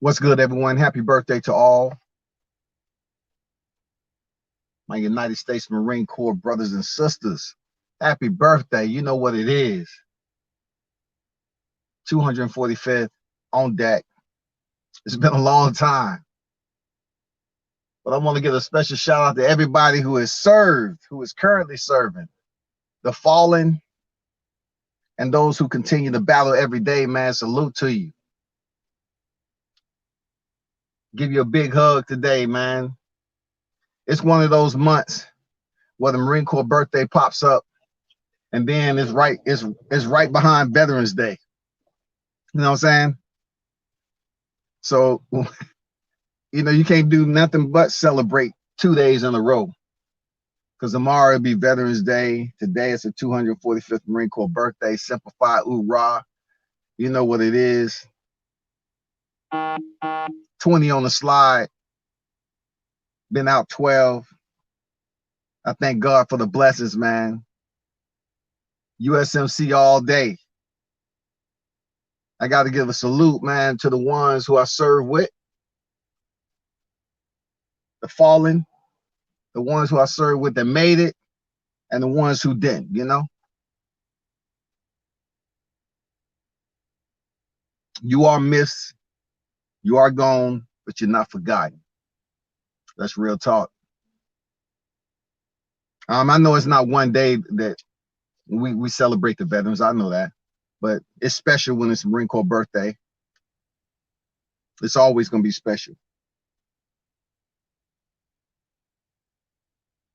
What's good, everyone? Happy birthday to all my United States Marine Corps brothers and sisters. Happy birthday. You know what it is. 245th on deck. It's been a long time. But I want to give a special shout out to everybody who has served, who is currently serving, the fallen, and those who continue to battle every day, man. Salute to you. Give you a big hug today, man. It's one of those months where the Marine Corps birthday pops up, and then it's right behind Veterans Day. You know what I'm saying? So, you know, you can't do nothing but celebrate 2 days in a row. Because tomorrow it'll be Veterans Day. Today it's the 245th Marine Corps birthday. Simplified, hoorah. You know what it is. 20 on the slide. Been out 12. I thank God for the blessings, man. USMC all day. I got to give a salute, man, to the ones who I serve with. The fallen. The ones who I served with that made it. And the ones who didn't, you know. You are missed. You are gone, but you're not forgotten. That's real talk. I know it's not one day that we celebrate the veterans. I know that. But it's special when it's Marine Corps birthday. It's always going to be special.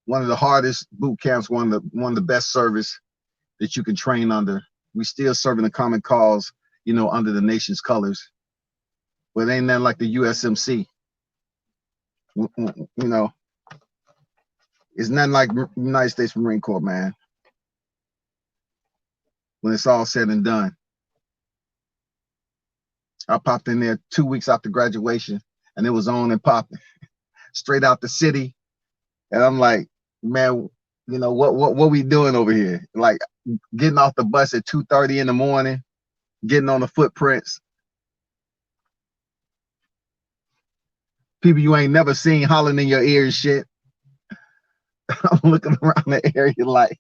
One of the hardest boot camps, one of the best service that you can train under. We still serving the common cause, you know, under the nation's colors. But it ain't nothing like the USMC. You know, it's nothing like United States Marine Corps, man. When it's all said and done. I popped in there 2 weeks after graduation, and it was on and popping. Straight out the city. And I'm like, man, you know, what we doing over here? Like getting off the bus at 2:30 in the morning, getting on the footprints. People you ain't never seen hollering in your ear and shit. I'm looking around the area like,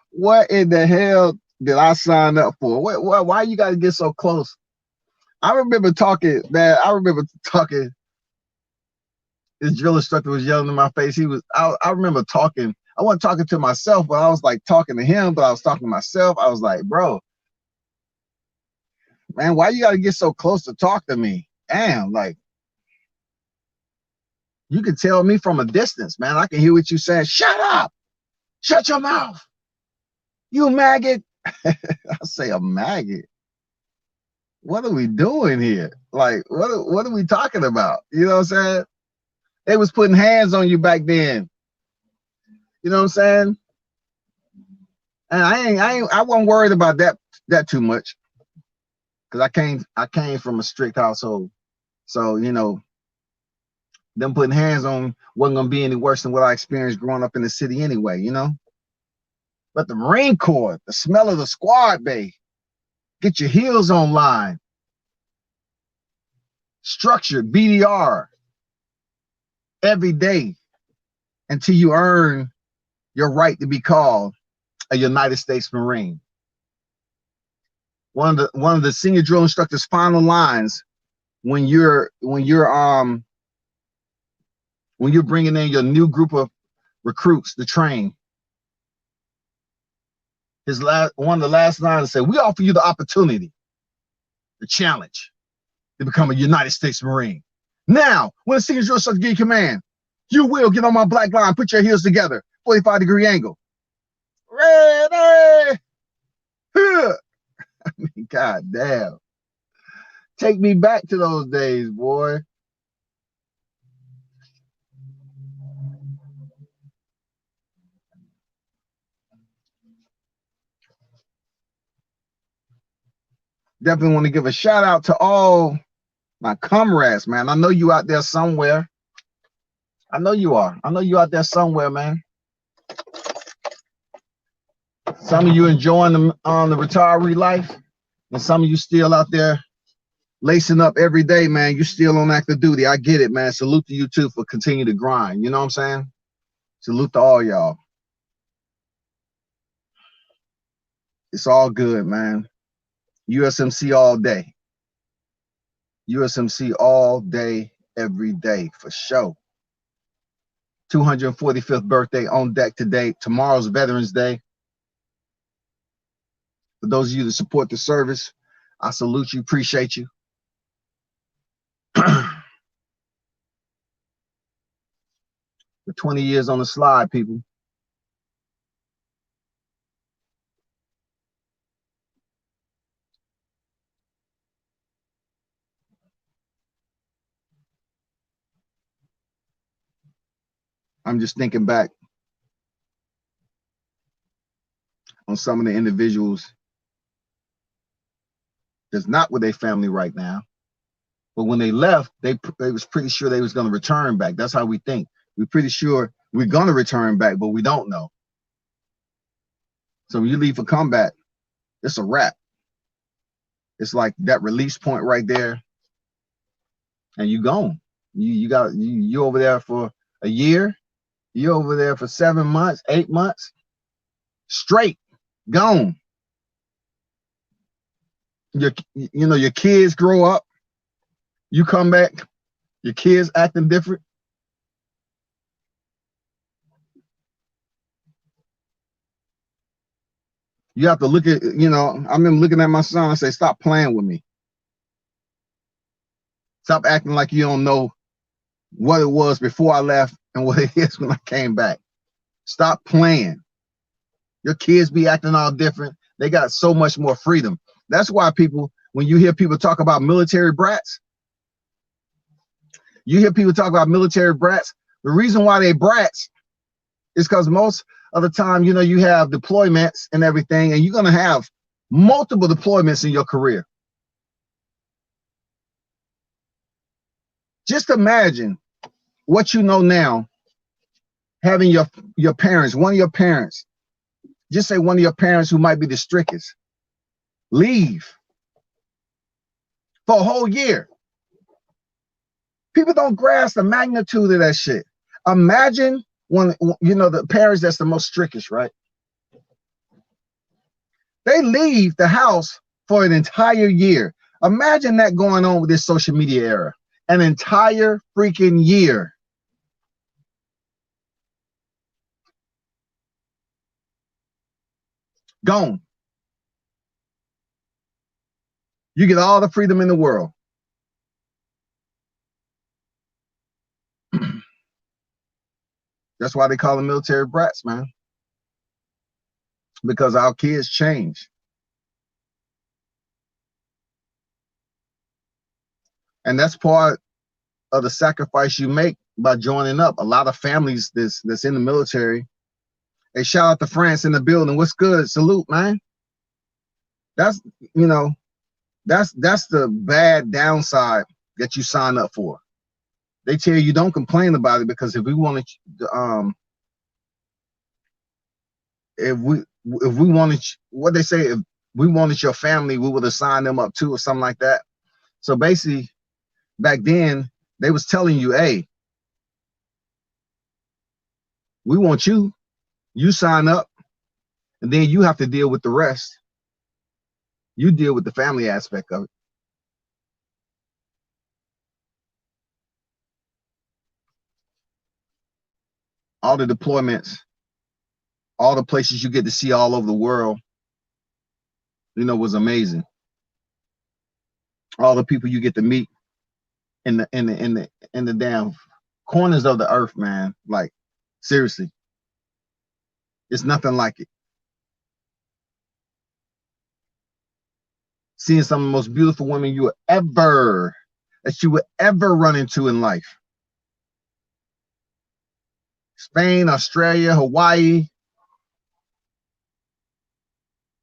what in the hell did I sign up for? Why you got to get so close? I remember talking, man. This drill instructor was yelling in my face. I remember talking. I wasn't talking to myself, but I was like talking to him, but I was talking to myself. I was like, bro, man, why you got to get so close to talk to me? Damn, like, you can tell me from a distance, man. I can hear what you saying. Shut up. Shut your mouth. You maggot. I say a maggot. What are we doing here? Like, what are we talking about? You know what I'm saying? They was putting hands on you back then. You know what I'm saying? And I wasn't worried about that too much. Because I came from a strict household. So, you know, them putting hands on wasn't gonna be any worse than what I experienced growing up in the city anyway, you know. But the Marine Corps, the smell of the squad bay, get your heels online. Structured BDR every day until you earn your right to be called a United States Marine. One of the senior drill instructor's final lines when you're bringing in your new group of recruits to train. One of the last lines said, "We offer you the opportunity, the challenge to become a United States Marine. Now, when a senior drill instructor gives you command, you will get on my black line, put your heels together, 45-degree angle. Ready? I mean, God damn. Take me back to those days, boy. Definitely want to give a shout out to all my comrades, man. I know you out there somewhere. I know you are. I know you out there somewhere, man. Some of you enjoying the retiree life, and some of you still out there lacing up every day, man. You still on active duty. I get it, man. Salute to you too for continuing to grind. You know what I'm saying? Salute to all y'all. It's all good, man. USMC all day. USMC all day, every day, for sure. 245th birthday on deck today. Tomorrow's Veterans Day. For those of you that support the service, I salute you, appreciate you. For 20 years on the slide, people. I'm just thinking back on some of the individuals that's not with their family right now. But when they left, they was pretty sure they was going to return back. That's how we think. We're pretty sure we're going to return back, but we don't know. So when you leave for combat, it's a wrap. It's like that release point right there, and you gone. You over there for a year. You over there for 7 months, 8 months, straight, gone. Your kids grow up. You come back, your kids acting different. You have to look at, I remember looking at my son and say, stop playing with me. Stop acting like you don't know what it was before I left and what it is when I came back. Stop playing. Your kids be acting all different. They got so much more freedom. That's why people, when you hear people talk about military brats, the reason why they brats is because most of the time, you have deployments and everything, and you're going to have multiple deployments in your career. Just imagine what you know now, having your parents, one of your parents, just say one of your parents who might be the strictest, leave for a whole year. People don't grasp the magnitude of that shit. Imagine when, the parents that's the most strictest, right? They leave the house for an entire year. Imagine that going on with this social media era. An entire freaking year. Gone. You get all the freedom in the world. That's why they call them military brats, man. Because our kids change. And that's part of the sacrifice you make by joining up. A lot of families that's in the military. Hey, shout out to France in the building. What's good? Salute, man. That's the bad downside that you sign up for. They tell you don't complain about it, because if we wanted what they say, if we wanted your family, we would have signed them up too, or something like that. So basically, back then they was telling you, hey, we want you sign up, and then you have to deal with the rest. You deal with the family aspect of it. All the deployments, all the places you get to see all over the world, was amazing. All the people you get to meet in the damn corners of the earth, man. Like, seriously, it's nothing like it. Seeing some of the most beautiful women you would ever run into in life. Spain, Australia, Hawaii,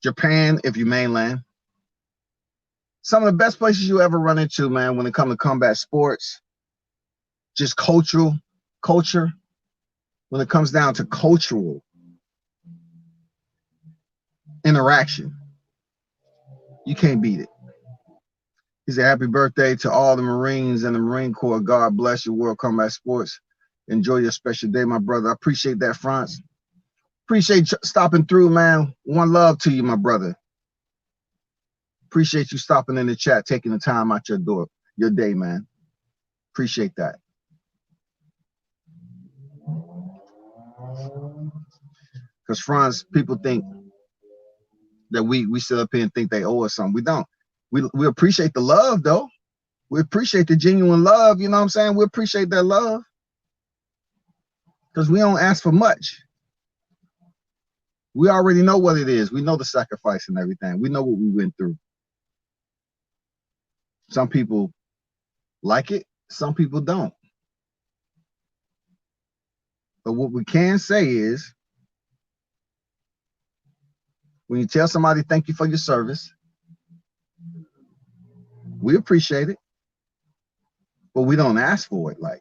Japan, if you mainland. Some of the best places you ever run into, man, when it comes to combat sports, just cultural. culture, when it comes down to cultural interaction, you can't beat it. He said, happy birthday to all the Marines and the Marine Corps. God bless you, World Combat Sports. Enjoy your special day, my brother. I appreciate that, Franz. Appreciate you stopping through, man. One love to you, my brother. Appreciate you stopping in the chat, taking the time out your day, man. Appreciate that. Because Franz, people think that we sit up here and think they owe us something. We don't. We appreciate the love, though. We appreciate the genuine love. You know what I'm saying? We appreciate that love because we don't ask for much. We already know what it is. We know the sacrifice and everything. We know what we went through. Some people like it. Some people don't. But what we can say is, when you tell somebody thank you for your service, we appreciate it, but we don't ask for it. Like,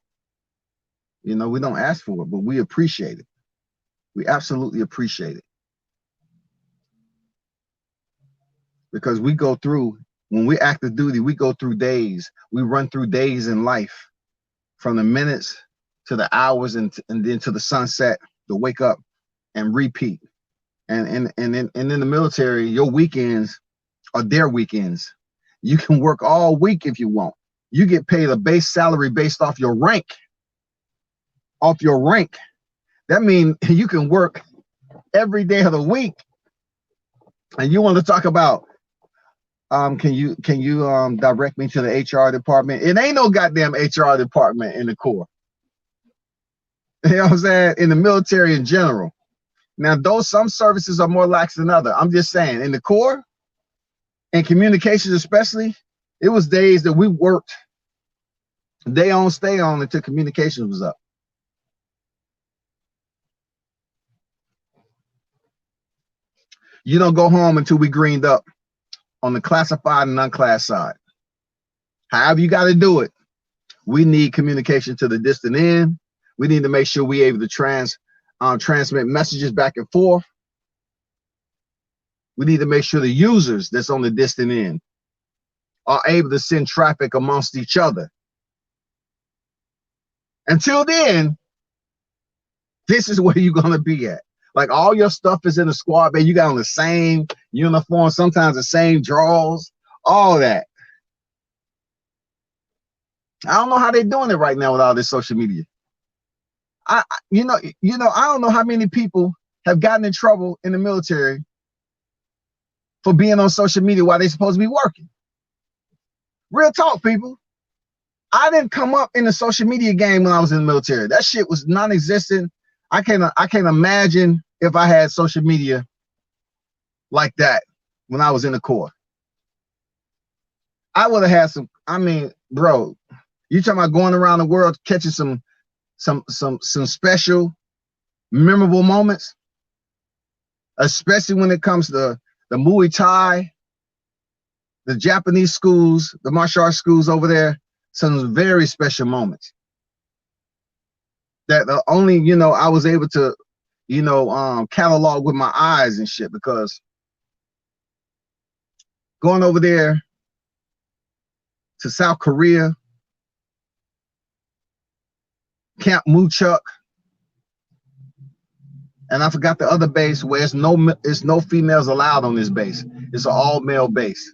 you know, we don't ask for it, but we appreciate it. We absolutely appreciate it. Because we go through, when we active duty, we go through days. We run through days in life, from the minutes to the hours and then to the sunset, to wake up and repeat. And in the military, your weekends are their weekends. You can work all week if you want. You get paid a base salary based off your rank. Off your rank. That means you can work every day of the week. And you want to talk about, can you direct me to the HR department? It ain't no goddamn HR department in the Corps. You know what I'm saying? In the military in general. Now, though some services are more lax than others, I'm just saying, in the Corps, and communications especially, it was days that we worked day on, stay on until communications was up. You don't go home until we greened up on the classified and unclassed side. However you got to do it, we need communication to the distant end. We need to make sure we're able to transmit messages back and forth. We need to make sure the users that's on the distant end are able to send traffic amongst each other. Until then, this is where you're going to be at. Like, all your stuff is in the squad bay. You got on the same uniform, sometimes the same drawers, all that. I don't know how they're doing it right now with all this social media. I don't know how many people have gotten in trouble in the military for being on social media while they're supposed to be working. Real talk, people. I didn't come up in the social media game when I was in the military. That shit was non-existent. I can't imagine if I had social media like that when I was in the Corps. I would have had some. I mean, bro, you talking about going around the world catching some special, memorable moments, especially when it comes to the Muay Thai, the Japanese schools, the martial arts schools over there. Some very special moments that only, I was able to, catalog with my eyes and shit, because going over there to South Korea, Camp Muchuk, and I forgot the other base where it's no females allowed on this base. It's an all male base.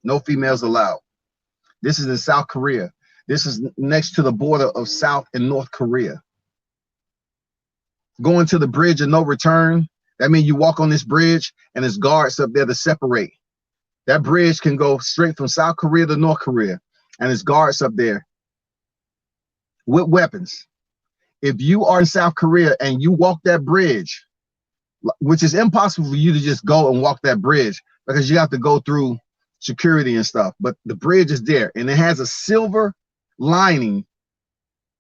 No females allowed. This is in South Korea. This is next to the border of South and North Korea. Going to the bridge of no return. That means you walk on this bridge and there's guards up there to separate. That bridge can go straight from South Korea to North Korea, and there's guards up there with weapons. If you are in South Korea and you walk that bridge, which is impossible for you to just go and walk that bridge because you have to go through security and stuff, but the bridge is there and it has a silver lining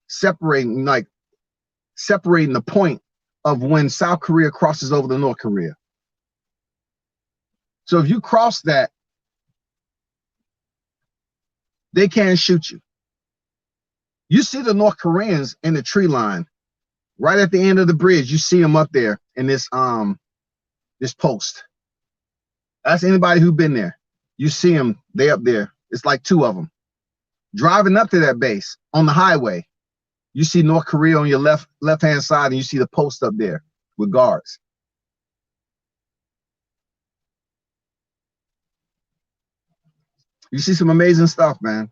separating the point of when South Korea crosses over to North Korea. So if you cross that, they can't shoot you. You see the North Koreans in the tree line, right at the end of the bridge. You see them up there in this post. Ask anybody who's been there. You see them, they up there. It's like 2 of them. Driving up to that base on the highway, you see North Korea on your left-hand side, and you see the post up there with guards. You see some amazing stuff, man.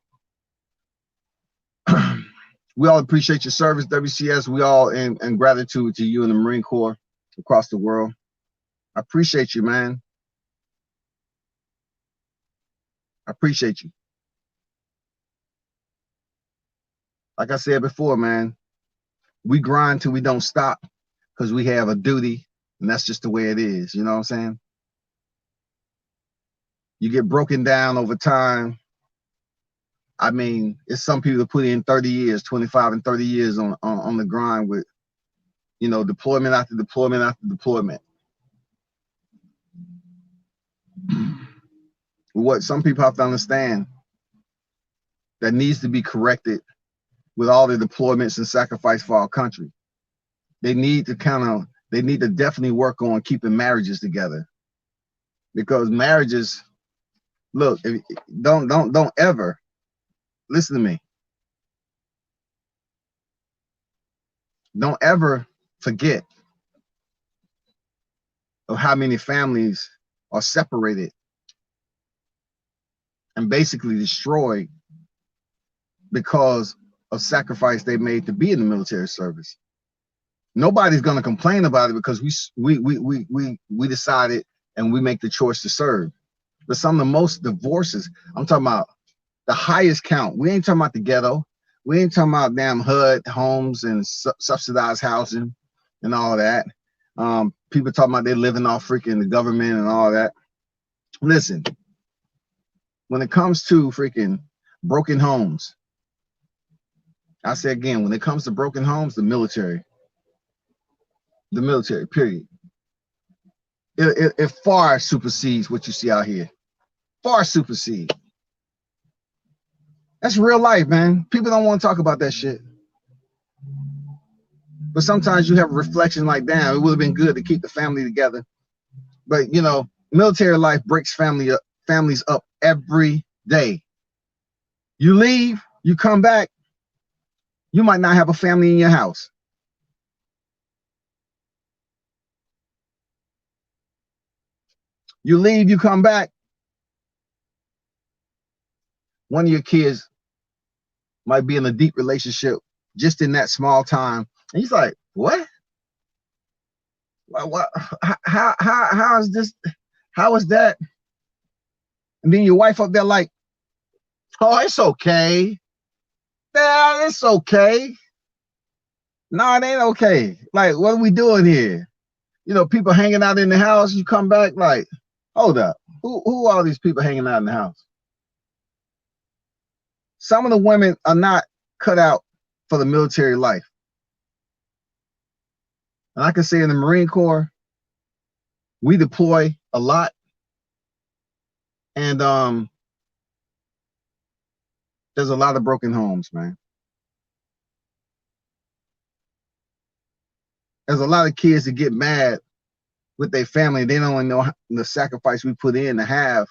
We all appreciate your service, WCS. We all in gratitude to you and the Marine Corps across the world. I appreciate you, man. I appreciate you. Like I said before, man, we grind till we don't stop because we have a duty, and that's just the way it is. You know what I'm saying? You get broken down over time. I mean, it's some people that put in 30 years, 25 and 30 years on the grind with, you know, deployment after deployment after deployment. What some people have to understand that needs to be corrected with all the deployments and sacrifice for our country. They need to definitely work on keeping marriages together, because marriages, look, don't ever, listen to me. Don't ever forget of how many families are separated and basically destroyed because of sacrifice they made to be in the military service. Nobody's going to complain about it because we decided and we make the choice to serve. But some of the most divorces, I'm talking about the highest count. We ain't talking about the ghetto. We ain't talking about damn HUD homes and subsidized housing and all that. People talking about they living off freaking the government and all that. Listen, when it comes to freaking broken homes, I say again, when it comes to broken homes, the military, period. It far supersedes what you see out here. Far supersedes. That's real life, man. People don't want to talk about that shit. But sometimes you have a reflection like, damn, it would have been good to keep the family together. But, you know, military life breaks families up every day. You leave, you come back, you might not have a family in your house. You leave, you come back, one of your kids might be in a deep relationship just in that small time. And he's like, what? What? How is this? How is that? And then your wife up there like, oh, it's okay. Yeah, it's okay. No, it ain't okay. Like, what are we doing here? You know, people hanging out in the house. You come back like, hold up. Who are these people hanging out in the house? Some of the women are not cut out for the military life. And I can say in the Marine Corps, we deploy a lot. And there's a lot of broken homes, man. There's a lot of kids that get mad with their family. They don't know the sacrifice we put in to have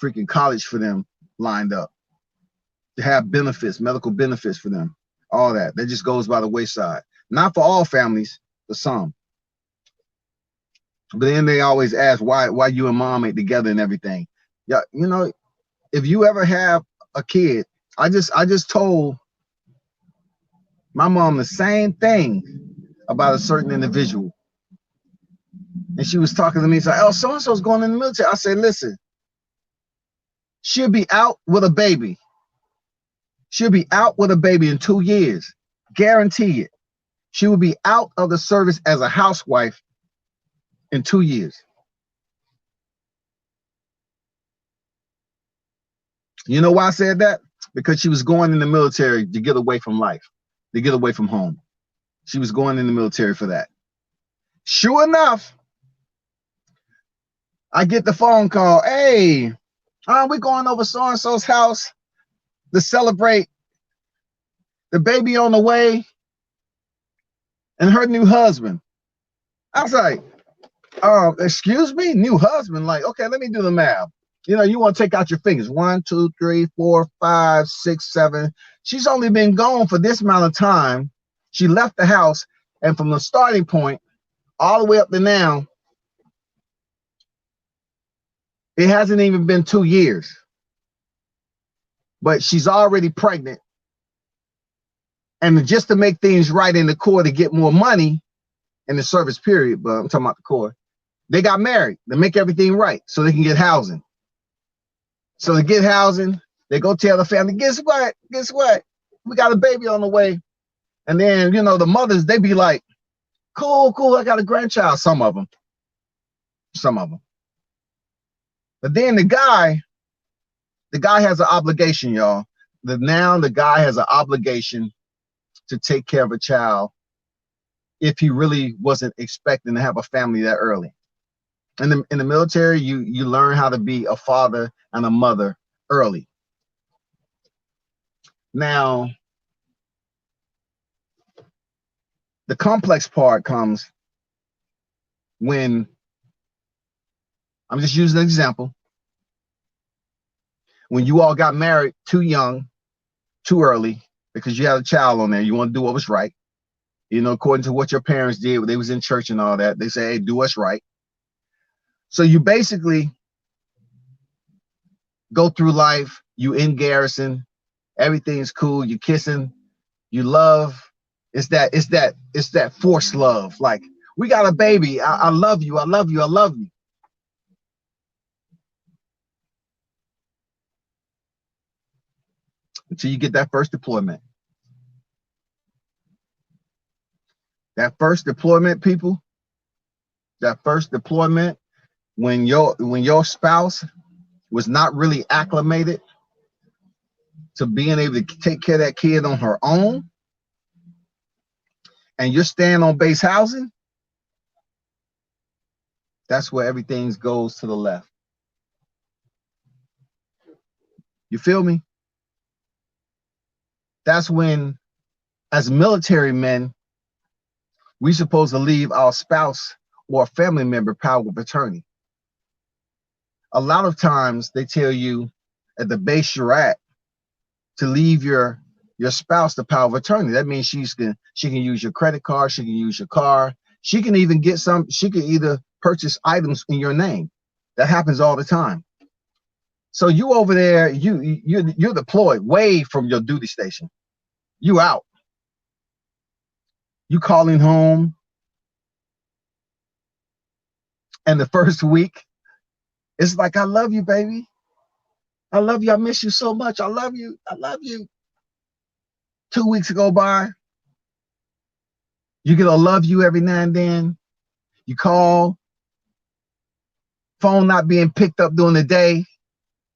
freaking college for them lined up, to have benefits, medical benefits for them, all that. That just goes by the wayside. Not for all families, for some. But then they always ask why you and mom ain't together and everything. Yeah, you know, if you ever have a kid, I just told my mom the same thing about a certain individual. And she was talking to me, so oh, so-and-so's going in the military. I said, listen, she'll be out with a baby. She'll be out with a baby in 2 years. Guarantee it. She will be out of the service as a housewife in 2 years. You know why I said that? Because she was going in the military to get away from life, to get away from home. She was going in the military for that. Sure enough, I get the phone call. Hey, we're going over so-and-so's house to celebrate the baby on the way, and her new husband. I was like, excuse me, new husband? Like, okay, let me do the math. You know, you want to take out your fingers. 1, 2, 3, 4, 5, 6, 7. She's only been gone for this amount of time. She left the house, and from the starting point all the way up to now, it hasn't even been 2 years. But she's already pregnant. And just to make things right in the court to get more money in the service period, but I'm talking about the court, they got married to make everything right so they can get housing. So to get housing, they go tell the family, guess what? Guess what? We got a baby on the way. And then, you know, the mothers, they be like, cool, cool, I got a grandchild. Some of them. But then the guy has an obligation, y'all. Now the guy has an obligation to take care of a child if he really wasn't expecting to have a family that early. In the military, you learn how to be a father and a mother early. Now, the complex part comes when, I'm just using an example, when you all got married too young, too early, because you had a child on there, you want to do what was right. You know, according to what your parents did, when they was in church and all that, they say, hey, do what's right. So you basically go through life, you in garrison, everything's cool, you kissing, you love. It's that forced love. Like, we got a baby. I love you. I love you. I love you. Until you get that first deployment. That first deployment, people. That first deployment, when your spouse was not really acclimated to being able to take care of that kid on her own, and you're staying on base housing, that's where everything goes to the left. You feel me? That's when, as military men, we supposed to leave our spouse or a family member power of attorney. A lot of times they tell you at the base you're at to leave your spouse the power of attorney. That means she can use your credit card, she can use your car, she can even get some, she can either purchase items in your name. That happens all the time. So you over there, you're deployed way from your duty station. You out. You calling home, and the first week, it's like, I love you, baby. I love you. I miss you so much. I love you. I love you. 2 weeks go by. You get a love you every now and then. You call. Phone not being picked up during the day.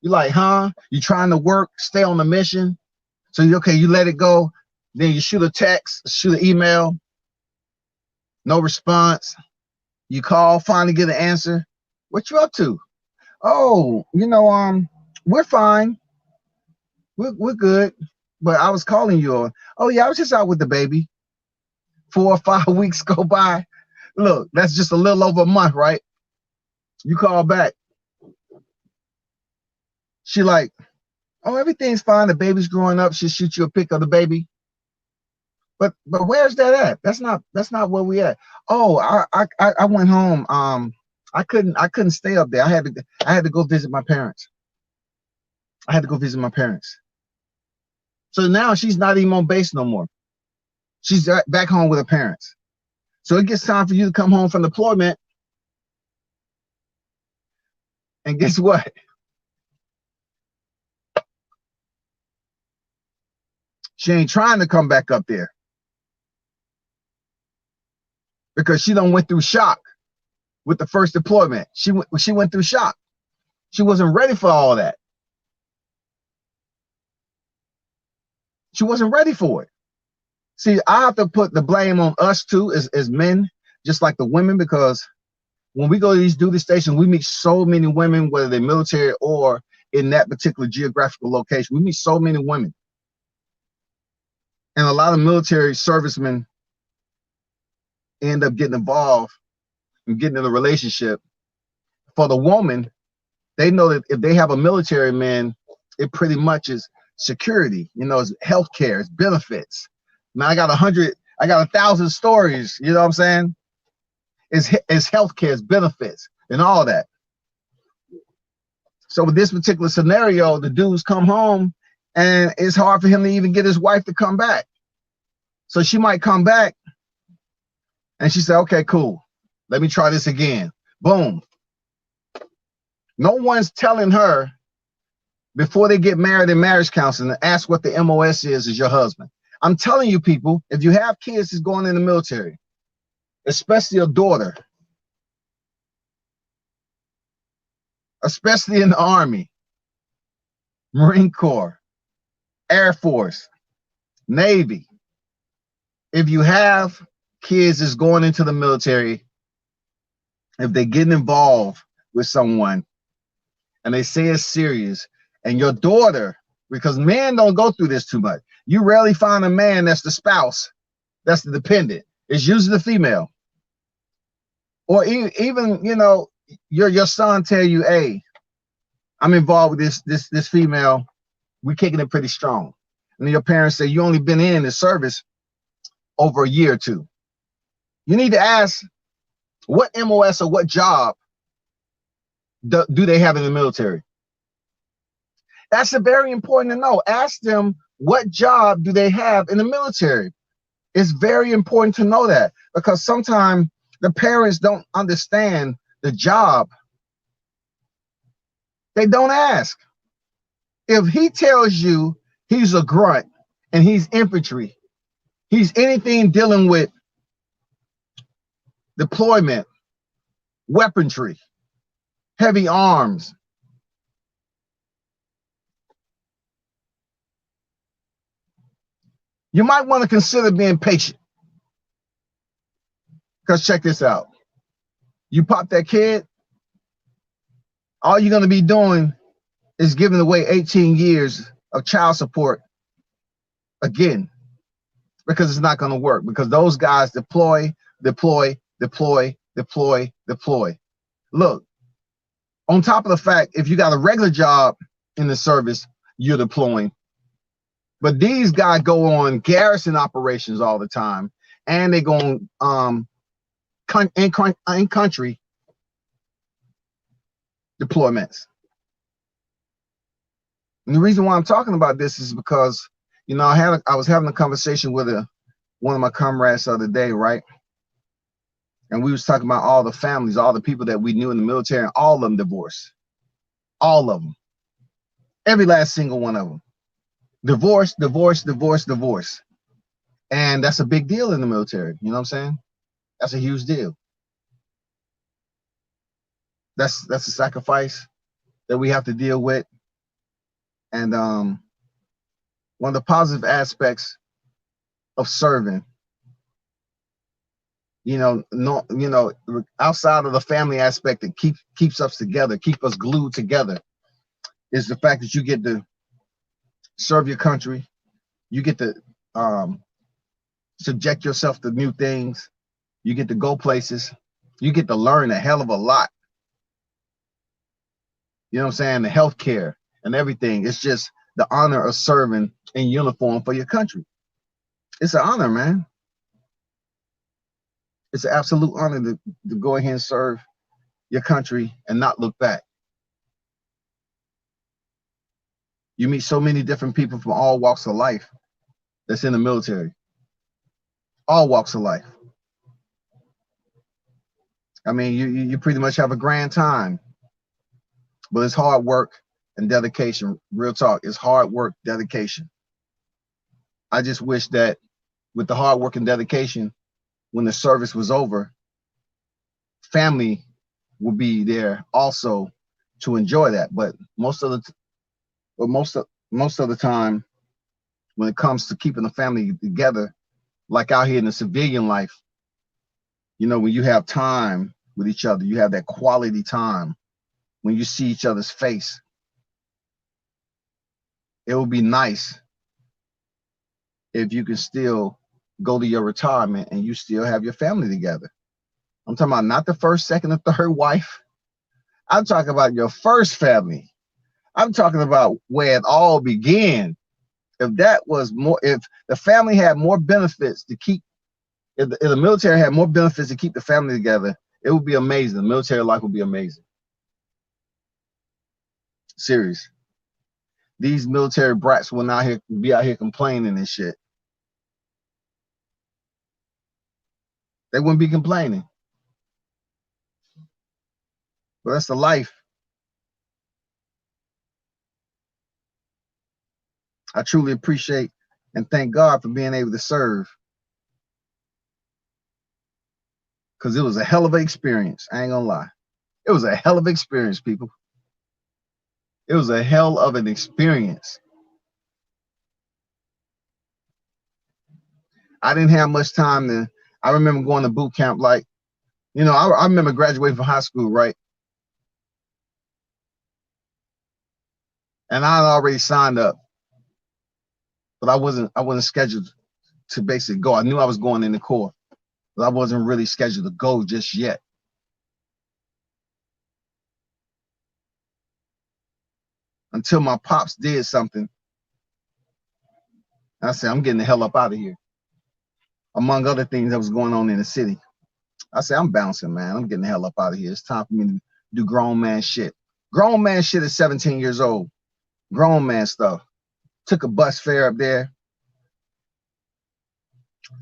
You're like, huh? You're trying to work, stay on the mission. So you let it go. Then you shoot a text, shoot an email. No response. You call, finally get an answer. What you up to? Oh, we're fine. We're good. But I was calling you. Oh yeah, I was just out with the baby. 4 or 5 weeks go by. Look, that's just a little over a month, right? You call back. She like, oh, everything's fine. The baby's growing up. She'll shoot you a pic of the baby. But where's that at? That's not where we at. Oh, I went home. I couldn't stay up there. I had to go visit my parents. So now she's not even on base no more. She's back home with her parents. So it gets time for you to come home from deployment. And guess what? She ain't trying to come back up there. Because she done went through shock with the first deployment. She went through shock. She wasn't ready for all that. She wasn't ready for it. See, I have to put the blame on us too as men, just like the women, because when we go to these duty stations, we meet so many women, whether they're military or in that particular geographical location. We meet so many women. And a lot of military servicemen end up getting involved and getting in a relationship. For the woman, they know that if they have a military man, it pretty much is security, it's health care, it's benefits. Man, I got 1,000 stories, you know what I'm saying? It's health care, it's benefits, and all that. So with this particular scenario, the dudes come home and it's hard for him to even get his wife to come back. So she might come back and she said, okay, cool. Let me try this again. Boom. No one's telling her before they get married in marriage counseling to ask what the MOS is your husband. I'm telling you, people, if you have kids that's going in the military, especially a daughter, especially in the Army, Marine Corps, Air Force, Navy, if you have kids that's going into the military, if they're getting involved with someone and they say it's serious, and your daughter, because men don't go through this too much. You rarely find a man that's the spouse, that's the dependent. It's usually the female. Or even your son tell you, hey, I'm involved with this female, we're kicking it pretty strong. And then your parents say, you only been in the service over a year or two. You need to ask, what MOS or what job do they have in the military? That's very important to know. Ask them, what job do they have in the military? It's very important to know that, because sometimes the parents don't understand the job. They don't ask. If he tells you he's a grunt and he's infantry, he's anything dealing with deployment, weaponry, heavy arms, you might want to consider being patient. Because check this out. You pop that kid, all you're going to be doing is giving away 18 years of child support again, because it's not going to work, because those guys deploy. Look, on top of the fact, if you got a regular job in the service, you're deploying. But these guys go on garrison operations all the time, and they go on in country deployments. And the reason why I'm talking about this is because, I was having a conversation with one of my comrades the other day, right? And we was talking about all the families, all the people that we knew in the military, and all of them divorced. All of them. Every last single one of them. Divorce. And that's a big deal in the military. You know what I'm saying? That's a huge deal. That's a sacrifice that we have to deal with. And one of the positive aspects of serving, outside of the family aspect that keeps us together, keep us glued together, is the fact that you get to serve your country. You get to subject yourself to new things. You get to go places. You get to learn a hell of a lot. You know what I'm saying? The healthcare and everything. It's just the honor of serving in uniform for your country. It's an honor, man. It's an absolute honor to go ahead and serve your country and not look back. You meet so many different people from all walks of life that's in the military. All walks of life. I mean, you pretty much have a grand time. But it's hard work and dedication. Real talk, it's hard work, dedication. I just wish that with the hard work and dedication, when the service was over, family would be there also to enjoy that. But most of the time, when it comes to keeping the family together, like out here in the civilian life, when you have time with each other, you have that quality time. When you see each other's face, it would be nice if you can still go to your retirement and you still have your family together. I'm talking about not the first, second, or third wife. I'm talking about your first family. I'm talking about where it all began. If that was more, if the family had more benefits to keep, if the military had more benefits to keep the family together, it would be amazing. The military life would be amazing. Serious. These military brats will not be out here complaining and shit. They wouldn't be complaining. But that's the life. I truly appreciate and thank God for being able to serve. Because it was a hell of an experience. I ain't gonna lie. It was a hell of an experience, people. It was a hell of an experience. I didn't have much time to, I remember going to boot camp, like, you know, I remember graduating from high school, right? And I had already signed up, but I wasn't scheduled to basically go. I knew I was going in the Corps, but I wasn't really scheduled to go just yet. Until my pops did something. I said, I'm getting the hell up out of here. Among other things that was going on in the city. I said, I'm bouncing, man. I'm getting the hell up out of here. It's time for me to do grown man shit. Grown man shit at 17 years old. Grown man stuff. Took a bus fare up there.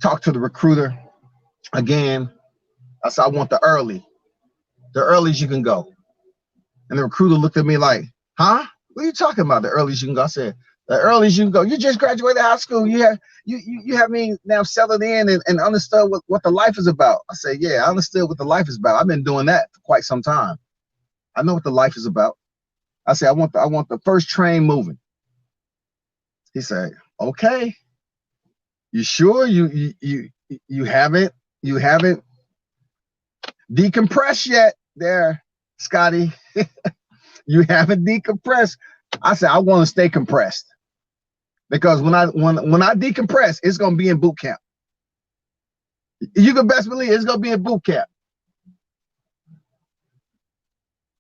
Talked to the recruiter again. I said, I want the earliest you can go. And the recruiter looked at me like, huh? What are you talking about? The earliest you can go? I said, the earliest you can go. You just graduated high school. You have me now settled in and understood what the life is about. I said, yeah, I understood what the life is about. I've been doing that for quite some time. I know what the life is about. I said, I want the first train moving. He said, okay. You sure you haven't decompressed yet there, Scotty? You haven't decompressed. I said, I want to stay compressed. Because when I decompress, it's gonna be in boot camp. You can best believe it's gonna be in boot camp.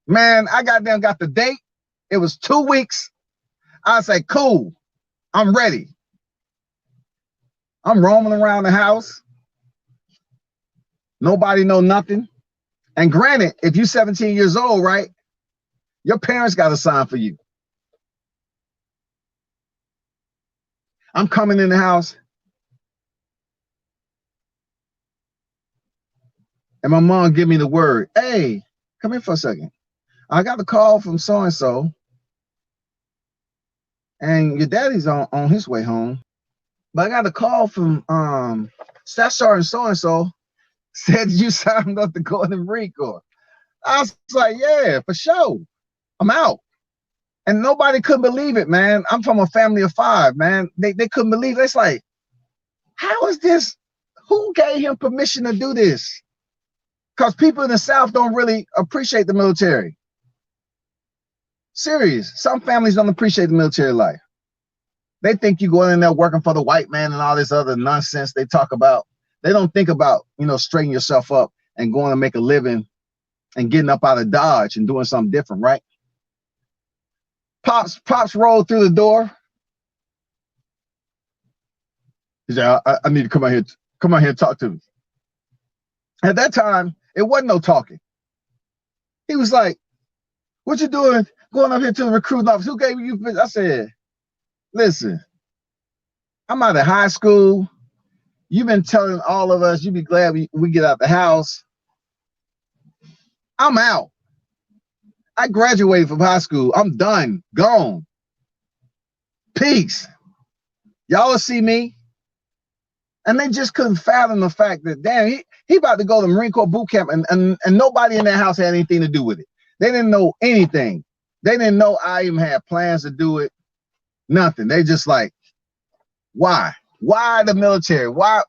Man, I got the date. It was 2 weeks. I said, cool, I'm ready. I'm roaming around the house. Nobody know nothing. And granted, if you're 17 years old, right, your parents got a sign for you. I'm coming in the house. And my mom give me the word, hey, come here for a second. I got a call from so-and-so. And your daddy's on his way home. But I got a call from Staff Sergeant so-and-so, said you signed up to go in the Marine Corps. I was like, yeah, for sure. I'm out. And nobody could believe it, man. I'm from a family of 5, man. They couldn't believe it. It's like, how is this? Who gave him permission to do this? Because people in the South don't really appreciate the military. Serious. Some families don't appreciate the military life. They think you going in there working for the white man and all this other nonsense they talk about. They don't think about, you know, straightening yourself up and going to make a living and getting up out of Dodge and doing something different, right? Pops rolled through the door. He said, I need to come out here and talk to me. At that time, it wasn't no talking. He was like, what you doing going up here to the recruiting office? Who gave you? I said, listen, I'm out of high school. You've been telling all of us you'd be glad we get out the house. I'm out. I graduated from high school. I'm done. Gone. Peace. Y'all will see me. And they just couldn't fathom the fact that, damn, he about to go to Marine Corps boot camp and nobody in that house had anything to do with it. They didn't know anything. They didn't know I even had plans to do it. Nothing. They just like, why? Why the military? Why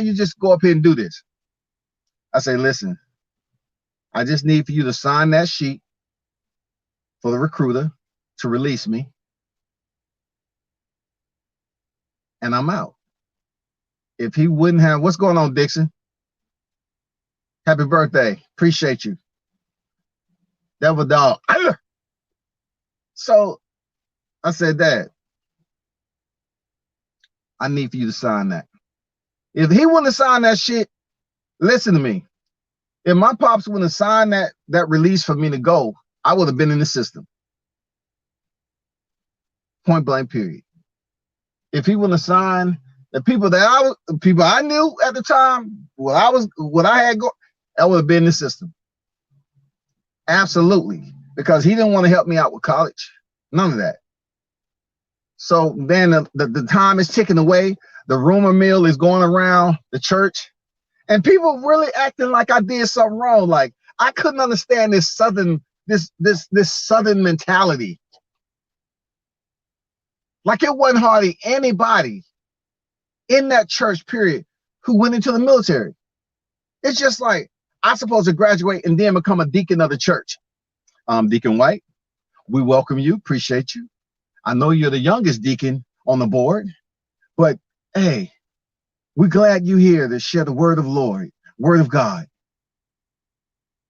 you just go up here and do this? I say, listen, I just need for you to sign that sheet for the recruiter to release me. And I'm out. If he wouldn't have, what's going on, Dixon? Happy birthday. Appreciate you. Devil dog. So I said, Dad, I need for you to sign that. If he wouldn't have signed that shit, listen to me. If my pops wouldn't have signed that release for me to go, I would have been in the system. Point blank, period. If he wouldn't have signed, the people I knew at the time, what I had go, I would have been in the system. Absolutely. Because he didn't want to help me out with college. None of that. So then the time is ticking away. The rumor mill is going around the church. And people really acting like I did something wrong. Like I couldn't understand this southern mentality. Like it wasn't hardly anybody in that church, period, who went into the military. It's just like I'm supposed to graduate and then become a deacon of the church. Deacon White, we welcome you, appreciate you. I know you're the youngest deacon on the board, but hey, we're glad you're here to share the word of the Lord, word of God.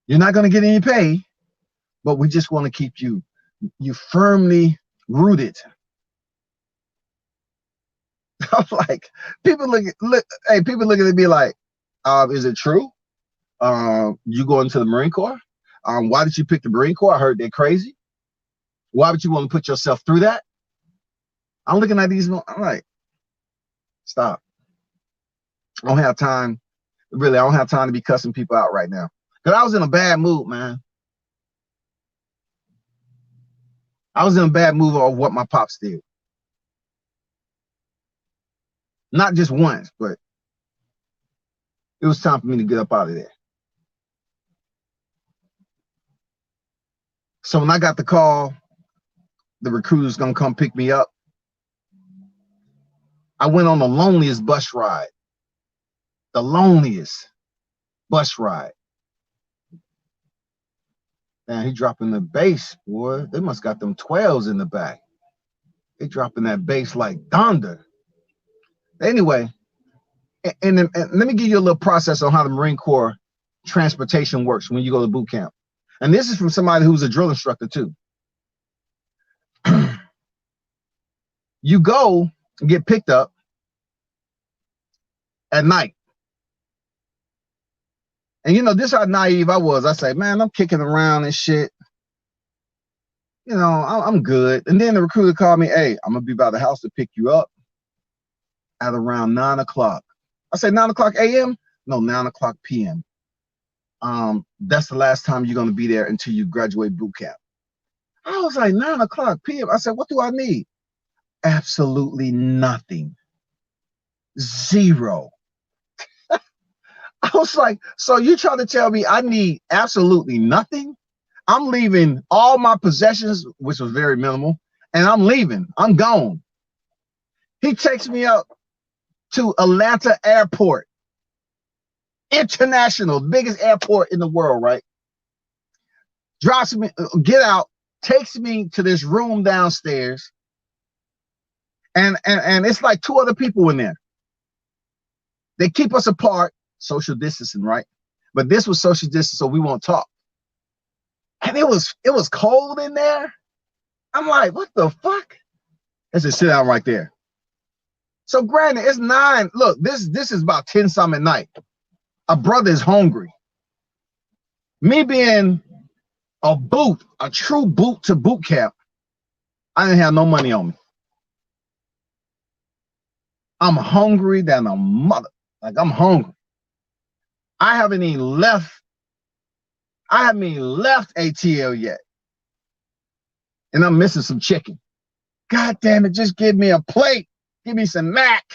You're not going to get any pay, but we just want to keep you firmly rooted. I'm like, people look at me like, is it true? You going into the Marine Corps? Why did you pick the Marine Corps? I heard they're crazy. Why would you want to put yourself through that? I'm looking at these, I'm like, stop. I don't have time. Really, I don't have time to be cussing people out right now. Because I was in a bad mood, man. I was in a bad mood of what my pops did. Not just once, but it was time for me to get up out of there. So when I got the call, the recruiter's gonna come pick me up, I went on the loneliest bus ride. The loneliest bus ride. Man, he dropping the bass, boy. They must got them 12s in the back. They dropping that bass like thunder. Anyway, and let me give you a little process on how the Marine Corps transportation works when you go to boot camp. And this is from somebody who's a drill instructor too. You go and get picked up at night. And you know, this is how naive I was. I say, man, I'm kicking around and shit. You know, I'm good. And then the recruiter called me, hey, I'm gonna be by the house to pick you up at around 9 o'clock. I said 9 o'clock a.m.? No, 9 o'clock p.m. That's the last time you're gonna be there until you graduate boot camp. I was like, 9 o'clock p.m. I said, what do I need? Absolutely nothing. Zero. I was like, so you trying to tell me I need absolutely nothing? I'm leaving all my possessions, which was very minimal, and I'm leaving. I'm gone. He takes me up to Atlanta Airport. International, biggest airport in the world, right? Drops me, get out, takes me to this room downstairs. And it's like 2 other people in there. They keep us apart, social distancing, right? But this was social distance, so we won't talk. And it was cold in there. I'm like, what the fuck? I said, sit down right there. So granted, it's 9. Look, this is about 10-something at night. A brother is hungry. Me being a true boot to boot camp, I didn't have no money on me. I'm hungry than a mother. Like, I'm hungry. I haven't even left ATL yet. And I'm missing some chicken. God damn it, just give me a plate. Give me some mac,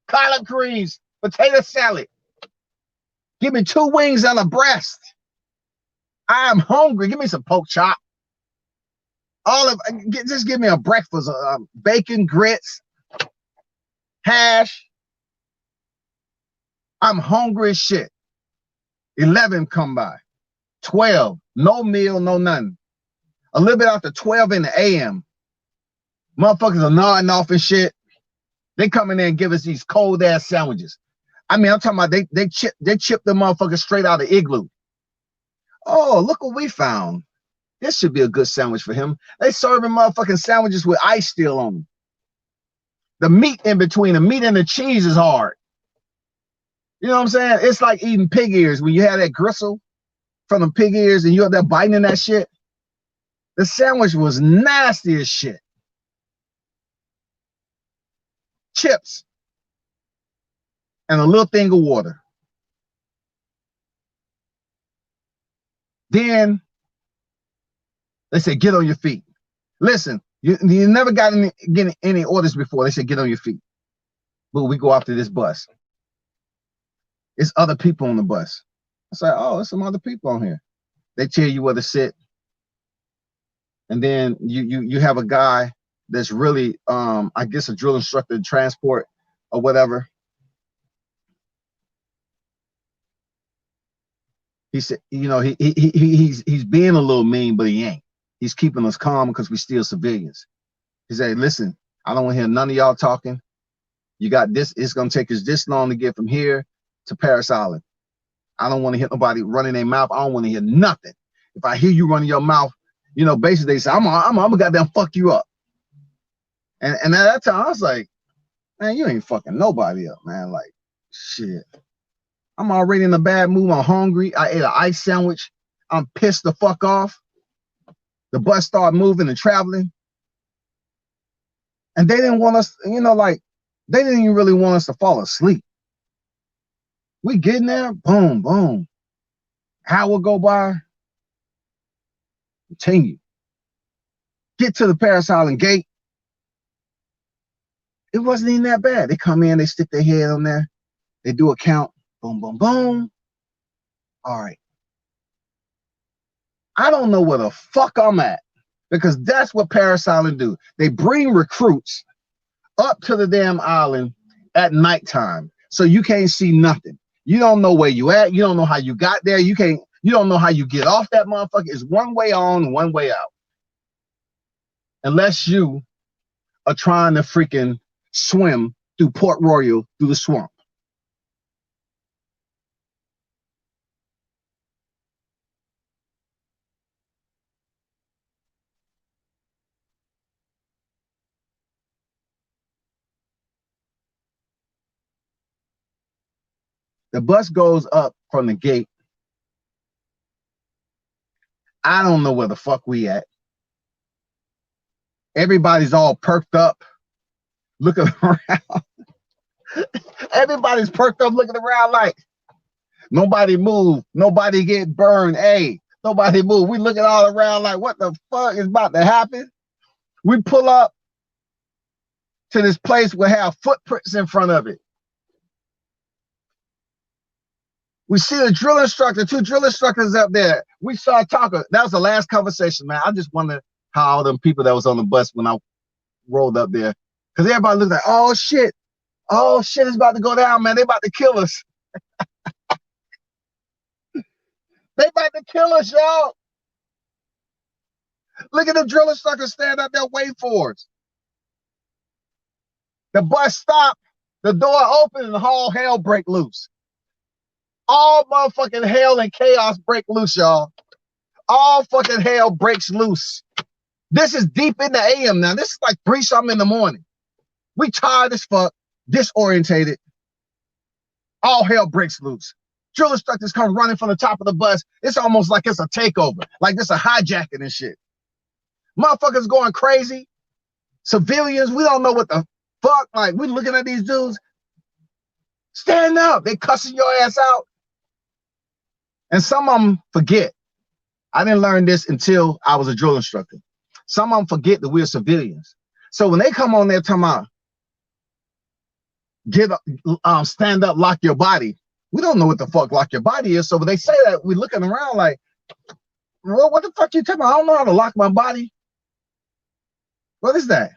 collard greens, potato salad. Give me 2 wings and a breast. I am hungry. Give me some pork chop. Just give me a breakfast. Bacon, grits, hash. I'm hungry as shit. 11 come by. 12, no meal, no nothing. A little bit after 12 in the a.m. Motherfuckers are nodding off and shit. They come in there and give us these cold ass sandwiches. I mean, I'm talking about they chipped the motherfucker straight out of igloo. Oh, look what we found. This should be a good sandwich for him. They serving motherfucking sandwiches with ice still on them. The meat in between, the meat and the cheese is hard. You know what I'm saying? It's like eating pig ears when you have that gristle from the pig ears and you're up there biting in that shit. The sandwich was nasty as shit. Chips and a little thing of water. Then they said, get on your feet. Listen, you never got any orders before. They said, get on your feet. But we go after this bus. It's other people on the bus. I said, oh, there's some other people on here. They tell you where to sit. And then you have a guy that's really, I guess, a drill instructor in transport or whatever. He said, you know, he's being a little mean, but he ain't. He's keeping us calm because we still civilians. He said, listen, I don't want to hear none of y'all talking. You got this. It's going to take us this long to get from here to Paris Island. I don't want to hear nobody running their mouth. I don't want to hear nothing. If I hear you running your mouth, you know, basically they say, I'm gonna goddamn fuck you up. And at that time, I was like, man, you ain't fucking nobody up, man. Like, shit. I'm already in a bad mood. I'm hungry. I ate an ice sandwich. I'm pissed the fuck off. The bus started moving and traveling. And they didn't want us, you know, like, they didn't even really want us to fall asleep. We getting there, boom, boom. Hour go by. Continue. Get to the Paris Island gate. It wasn't even that bad. They come in, they stick their head on there. They do a count. Boom, boom, boom. All right. I don't know where the fuck I'm at because that's what Paris Island do. They bring recruits up to the damn island at nighttime so you can't see nothing. You don't know where you at. You don't know how you got there. You don't know how you get off that motherfucker. It's one way on, one way out. Unless you are trying to freaking swim through Port Royal through the swamp. The bus goes up from the gate. I don't know where the fuck we at. Everybody's all perked up, looking around. Everybody's perked up, looking around like, nobody move, nobody get burned. Hey, nobody move. We looking all around like, what the fuck is about to happen? We pull up to this place we have footprints in front of it. We see the drill instructor, 2 drill instructors up there. We saw talking. That was the last conversation, man. I just wonder how all them people that was on the bus when I rolled up there, because everybody looked like, oh shit, it's about to go down, man. They about to kill us. They about to kill us, y'all. Look at the drill instructor stand up there waiting for us. The bus stopped, the door opened, and all hell break loose. All motherfucking hell and chaos break loose, y'all. All fucking hell breaks loose. This is deep in the AM now. This is like 3-something in the morning. We tired as fuck, disorientated. All hell breaks loose. Drill instructors come running from the top of the bus. It's almost like it's a takeover, like this a hijacking and shit. Motherfuckers going crazy. Civilians, we don't know what the fuck. Like, we looking at these dudes. Stand up. They cussing your ass out. And some of them forget. I didn't learn this until I was a drill instructor. Some of them forget that we're civilians. So when they come on there talking about get up, stand up, lock your body, we don't know what the fuck lock your body is. So when they say that, we're looking around like, well, what the fuck you talking about? I don't know how to lock my body. What is that?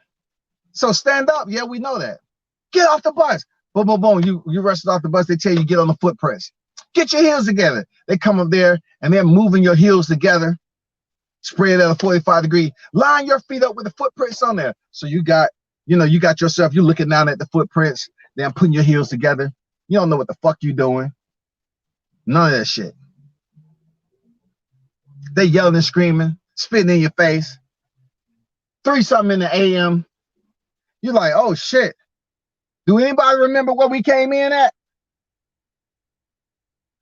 So stand up. Yeah, we know that. Get off the bus. Boom, boom, boom. You rushed off the bus. They tell you get on the foot press. Get your heels together. They come up there and they're moving your heels together. Spread at a 45 degree. Line your feet up with the footprints on there. So you got, you got yourself, you're looking down at the footprints. Then putting your heels together. You don't know what the fuck you doing. None of that shit. They yelling and screaming, spitting in your face. 3-something in the AM. You're like, oh shit. Do anybody remember where we came in at?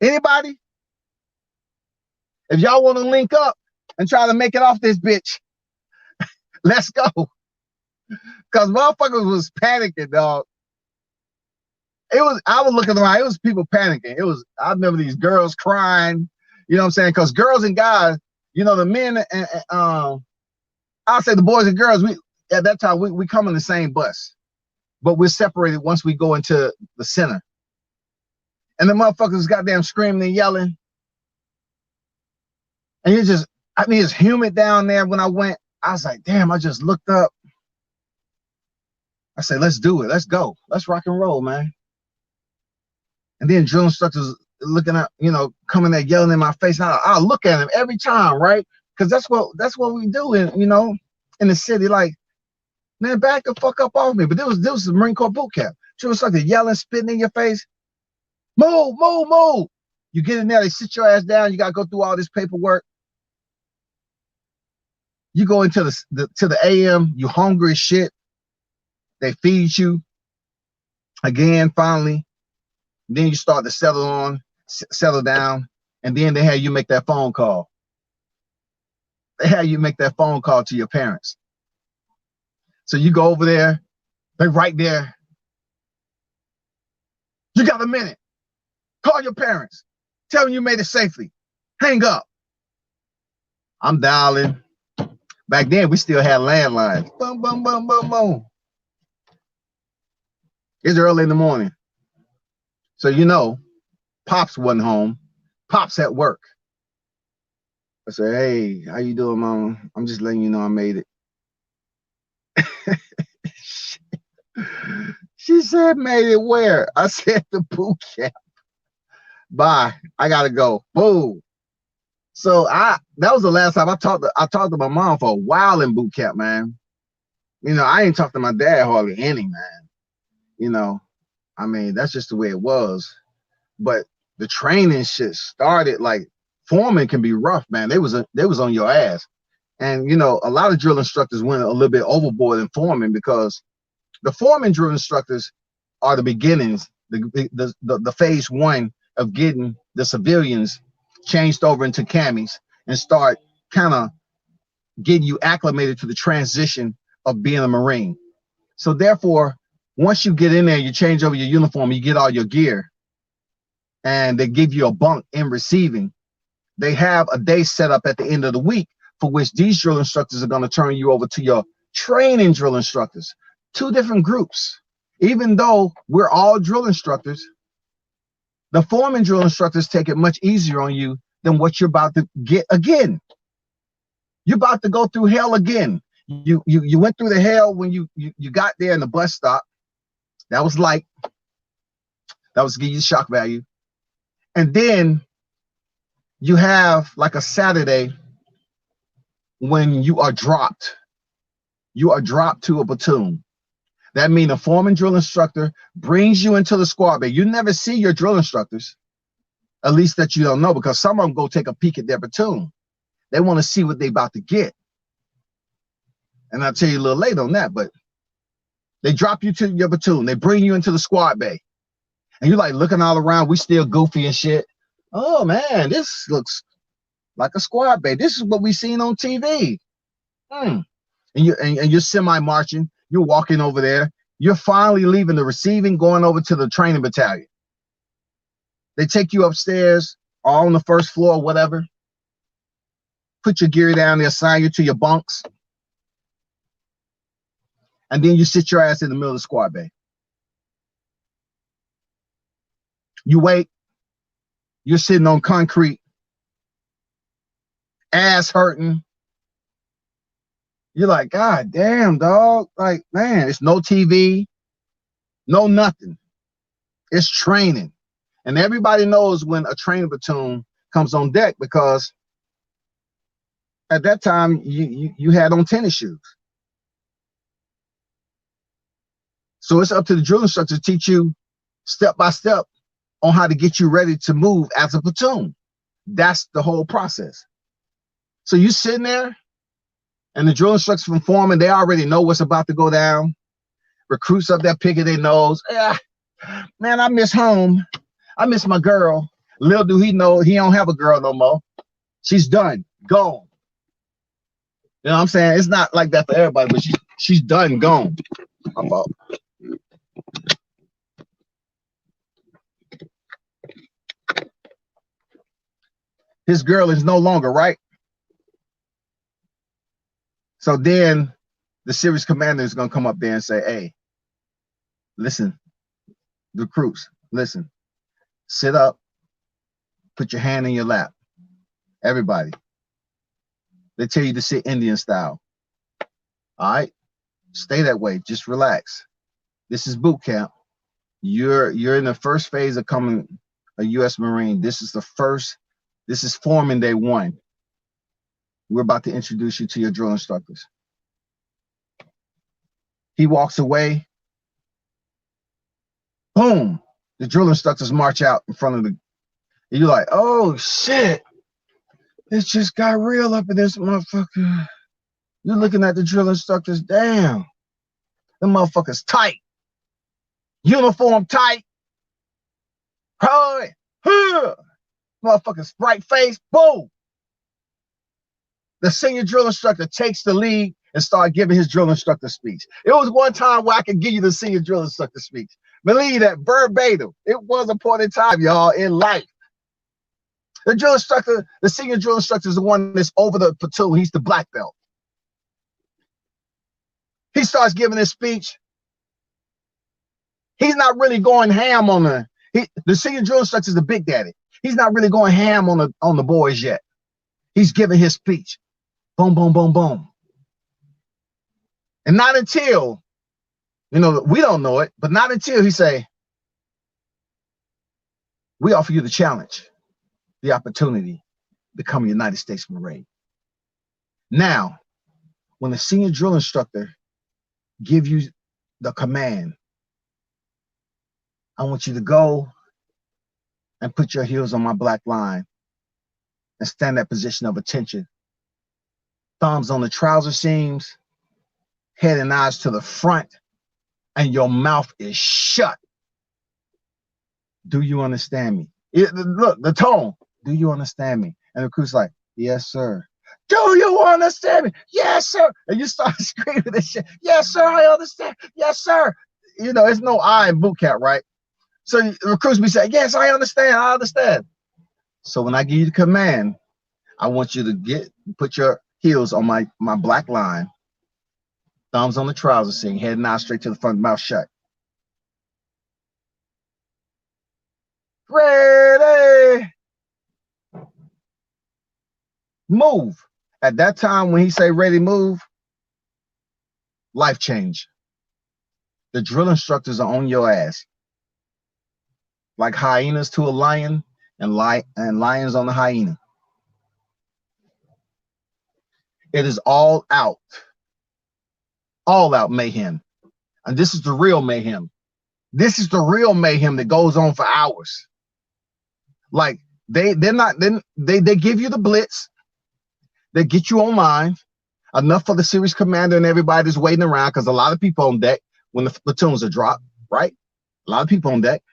Anybody? If y'all want to link up and try to make it off this bitch, let's go. Because motherfuckers was panicking, dog. I was looking around, it was people panicking. I remember these girls crying, you know what I'm saying? Because girls and guys, you know, the men and I'll say the boys and girls, at that time we come in the same bus, but we're separated once we go into the center. And the motherfuckers goddamn screaming and yelling. And it's humid down there. When I went, I was like, damn, I just looked up. I said, let's do it. Let's go. Let's rock and roll, man. And then drill instructors looking at, you know, coming there yelling in my face. I'll look at them every time, right? Because that's what we do in, you know, in the city. Like, man, back the fuck up off me. But there was the Marine Corps boot camp. Drill instructor yelling, spitting in your face. Move, move, move. You get in there, they sit your ass down. You got to go through all this paperwork. You go into the AM, you hungry as shit. They feed you again, finally. Then you start to settle down, and then they have you make that phone call. They have you make that phone call to your parents. So you go over there, they're right there. You got a minute. Call your parents. Tell them you made it safely. Hang up. I'm dialing. Back then, we still had landlines. Boom, boom, boom, boom, boom. It's early in the morning. So, you know, Pops wasn't home. Pops at work. I said, hey, how you doing, Mama? I'm just letting you know I made it. She said, made it where? I said, the boot camp. Bye. I got to go. Boom. So that was the last time I talked to my mom for a while in boot camp, man. You know, I ain't talked to my dad hardly any, man. You know, I mean, that's just the way it was. But the training shit started, like, foreman can be rough, man. They was on your ass. And, you know, a lot of drill instructors went a little bit overboard in foreman, because the foreman drill instructors are the beginnings, the phase one of getting the civilians changed over into camis and start kind of getting you acclimated to the transition of being a Marine. So therefore, once you get in there, you change over your uniform, you get all your gear, and they give you a bunk in receiving. They have a day set up at the end of the week for which these drill instructors are going to turn you over to your training drill instructors. 2 different groups. Even though we're all drill instructors, the foreman drill instructors take it much easier on you than what you're about to get again. You're about to go through hell again. You went through the hell when you got there in the bus stop. That was light. That was to give you shock value. And then you have like a Saturday when you are dropped. You are dropped to a platoon. That means a foreman drill instructor brings you into the squad bay. You never see your drill instructors, at least that you don't know, because some of them go take a peek at their platoon. They want to see what they about to get. And I'll tell you a little later on that, but they drop you to your platoon. They bring you into the squad bay. And you're like looking all around. We still goofy and shit. Oh, man, this looks like a squad bay. This is what we seen on TV. And you're semi-marching. You're walking over there. You're finally leaving the receiving, going over to the training battalion. They take you upstairs, all on the first floor, whatever. Put your gear down, they assign you to your bunks. And then you sit your ass in the middle of the squad bay. You wait. You're sitting on concrete, ass hurting. You're like, God damn, dog. Like, man, it's no TV, no nothing. It's training. And everybody knows when a training platoon comes on deck, because at that time you had on tennis shoes. So it's up to the drill instructor to teach you step by step on how to get you ready to move as a platoon. That's the whole process. So you sitting there, and the drill instructors from foreman, they already know what's about to go down. Recruits up there picking their nose. Yeah, man, I miss home. I miss my girl. Little do he know, he don't have a girl no more. She's done, gone. You know what I'm saying? It's not like that for everybody, but she's done, gone. My fault. His girl is no longer, right? So then the series commander is going to come up there and say, hey, listen, recruits, listen, sit up, put your hand in your lap. Everybody. They tell you to sit Indian style. All right? Stay that way. Just relax. This is boot camp. You're in the first phase of becoming a U.S. Marine. This is foreman day 1. We're about to introduce you to your drill instructors. He walks away. Boom. The drill instructors march out in front of the. You're like, oh, shit. It just got real up in this motherfucker. You're looking at the drill instructors. Damn. The motherfuckers tight. Uniform tight. Hey. Motherfuckers bright face. Boom. The senior drill instructor takes the lead and start giving his drill instructor speech. It was one time where I could give you the senior drill instructor speech. Believe that, verbatim. It was a point in time, y'all, in life. The drill instructor, the senior drill instructor is the one that's over the platoon. He's the black belt. He starts giving his speech. He's not really going ham on the senior drill instructor is the big daddy. He's not really going ham on the boys yet. He's giving his speech. Boom, boom, boom, boom. And not until, we don't know it, but not until he say, we offer you the challenge, the opportunity to become a United States Marine. Now, when the senior drill instructor give you the command, I want you to go and put your heels on my black line and stand that position of attention. Thumbs on the trouser seams, head and eyes to the front, and your mouth is shut. Do you understand me? Look, the tone. Do you understand me? And the recruit's like, yes, sir. Do you understand me? Yes, sir. And you start screaming this shit. Yes, sir, I understand. Yes, sir. It's no I in boot camp, right? So the recruits be saying, yes, I understand. I understand. So when I give you the command, I want you to put your heels on my black line, thumbs on the trouser seam, head and eyes straight to the front, mouth shut. Ready. Move. At that time, when he say ready, move, life change. The drill instructors are on your ass. Like hyenas to a lion and lions on the hyena. It is all out mayhem. And this is the real mayhem. This is the real mayhem that goes on for hours. Like they give you the blitz. They get you online. Enough for the series commander and everybody that's waiting around, because a lot of people on deck when the platoons are dropped, right? A lot of people on deck.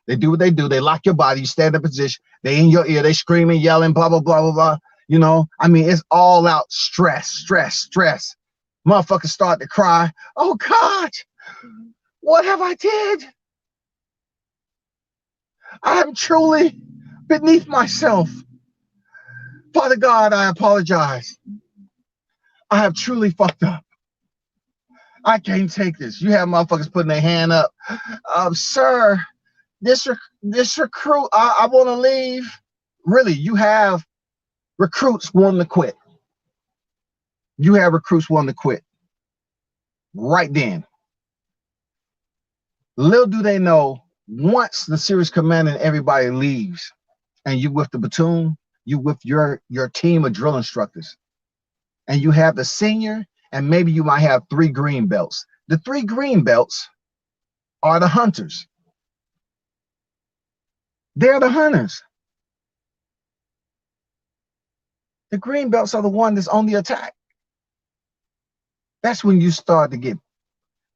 They do what they do. They lock your body. You stand in position. They in your ear. They screaming, yelling, blah, blah, blah, blah, blah. It's all out stress, stress, stress. Motherfuckers start to cry. Oh, God, what have I did? I am truly beneath myself. Father God, I apologize. I have truly fucked up. I can't take this. You have motherfuckers putting their hand up. Sir, this recruit, I want to leave. Really, you have recruits wanting to quit. You have recruits wanting to quit. Right then. Little do they know, once the series commander and everybody leaves, and you with the platoon, you with your team of drill instructors, and you have the senior, and maybe you might have 3 green belts. The 3 green belts are the hunters. They're the hunters. The green belts are the one that's on the attack. That's when you start to get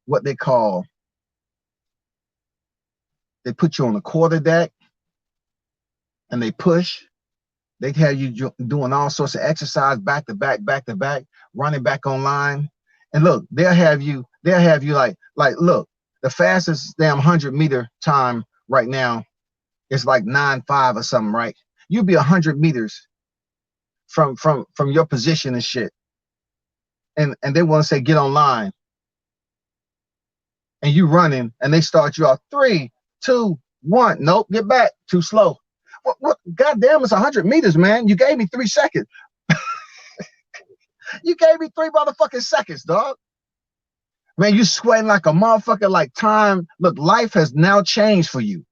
what they call, they put you on the quarter deck and they push. They have you doing all sorts of exercise, back to back, running back online. And look, they'll have you like, look, the fastest damn 100-meter time right now is like 9.5 or something, right? You'll be 100 meters from your position and shit. And they want to say, get online. And you running, and they start you off 3, 2, 1. Nope, get back. Too slow. What? Goddamn, it's 100 meters, man. You gave me 3 seconds. You gave me 3 motherfucking seconds, dog. Man, you sweating like a motherfucker, like time. Look, life has now changed for you.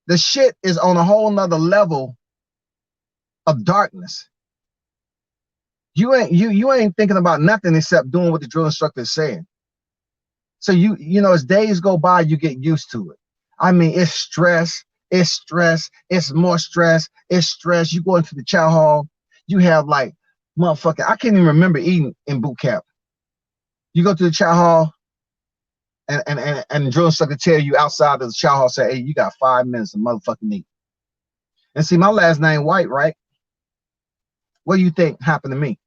The shit is on a whole nother level of darkness. You ain't thinking about nothing except doing what the drill instructor is saying. So you know, as days go by, you get used to it. I mean, it's stress, it's more stress, it's stress. You go into the chow hall, you have like, motherfucker, I can't even remember eating in boot camp. You go to the chow hall, and the drill instructor tell you outside of the chow hall, say, hey, you got 5 minutes to motherfucking eat. And see, my last name White, right? What do you think happened to me?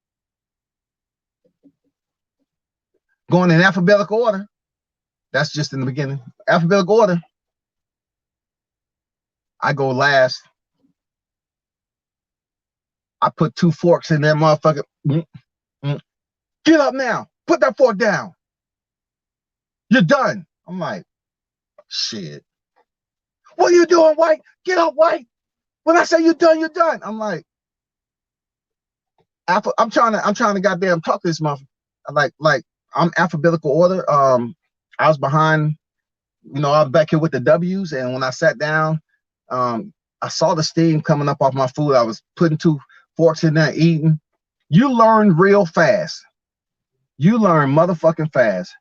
Going in alphabetical order. That's just in the beginning. Alphabetical order. I go last. I put 2 forks in that motherfucker. Get up now. Put that fork down. You're done. I'm like, shit. What are you doing, White? Get up, White. When I say you're done, you're done. I'm like, I'm trying to goddamn talk to this motherfucker. Like I'm alphabetical order. I was behind, you know, I was back here with the W's, and when I sat down, I saw the steam coming up off my food. I was putting 2 forks in there, eating. You learn real fast. You learn motherfucking fast.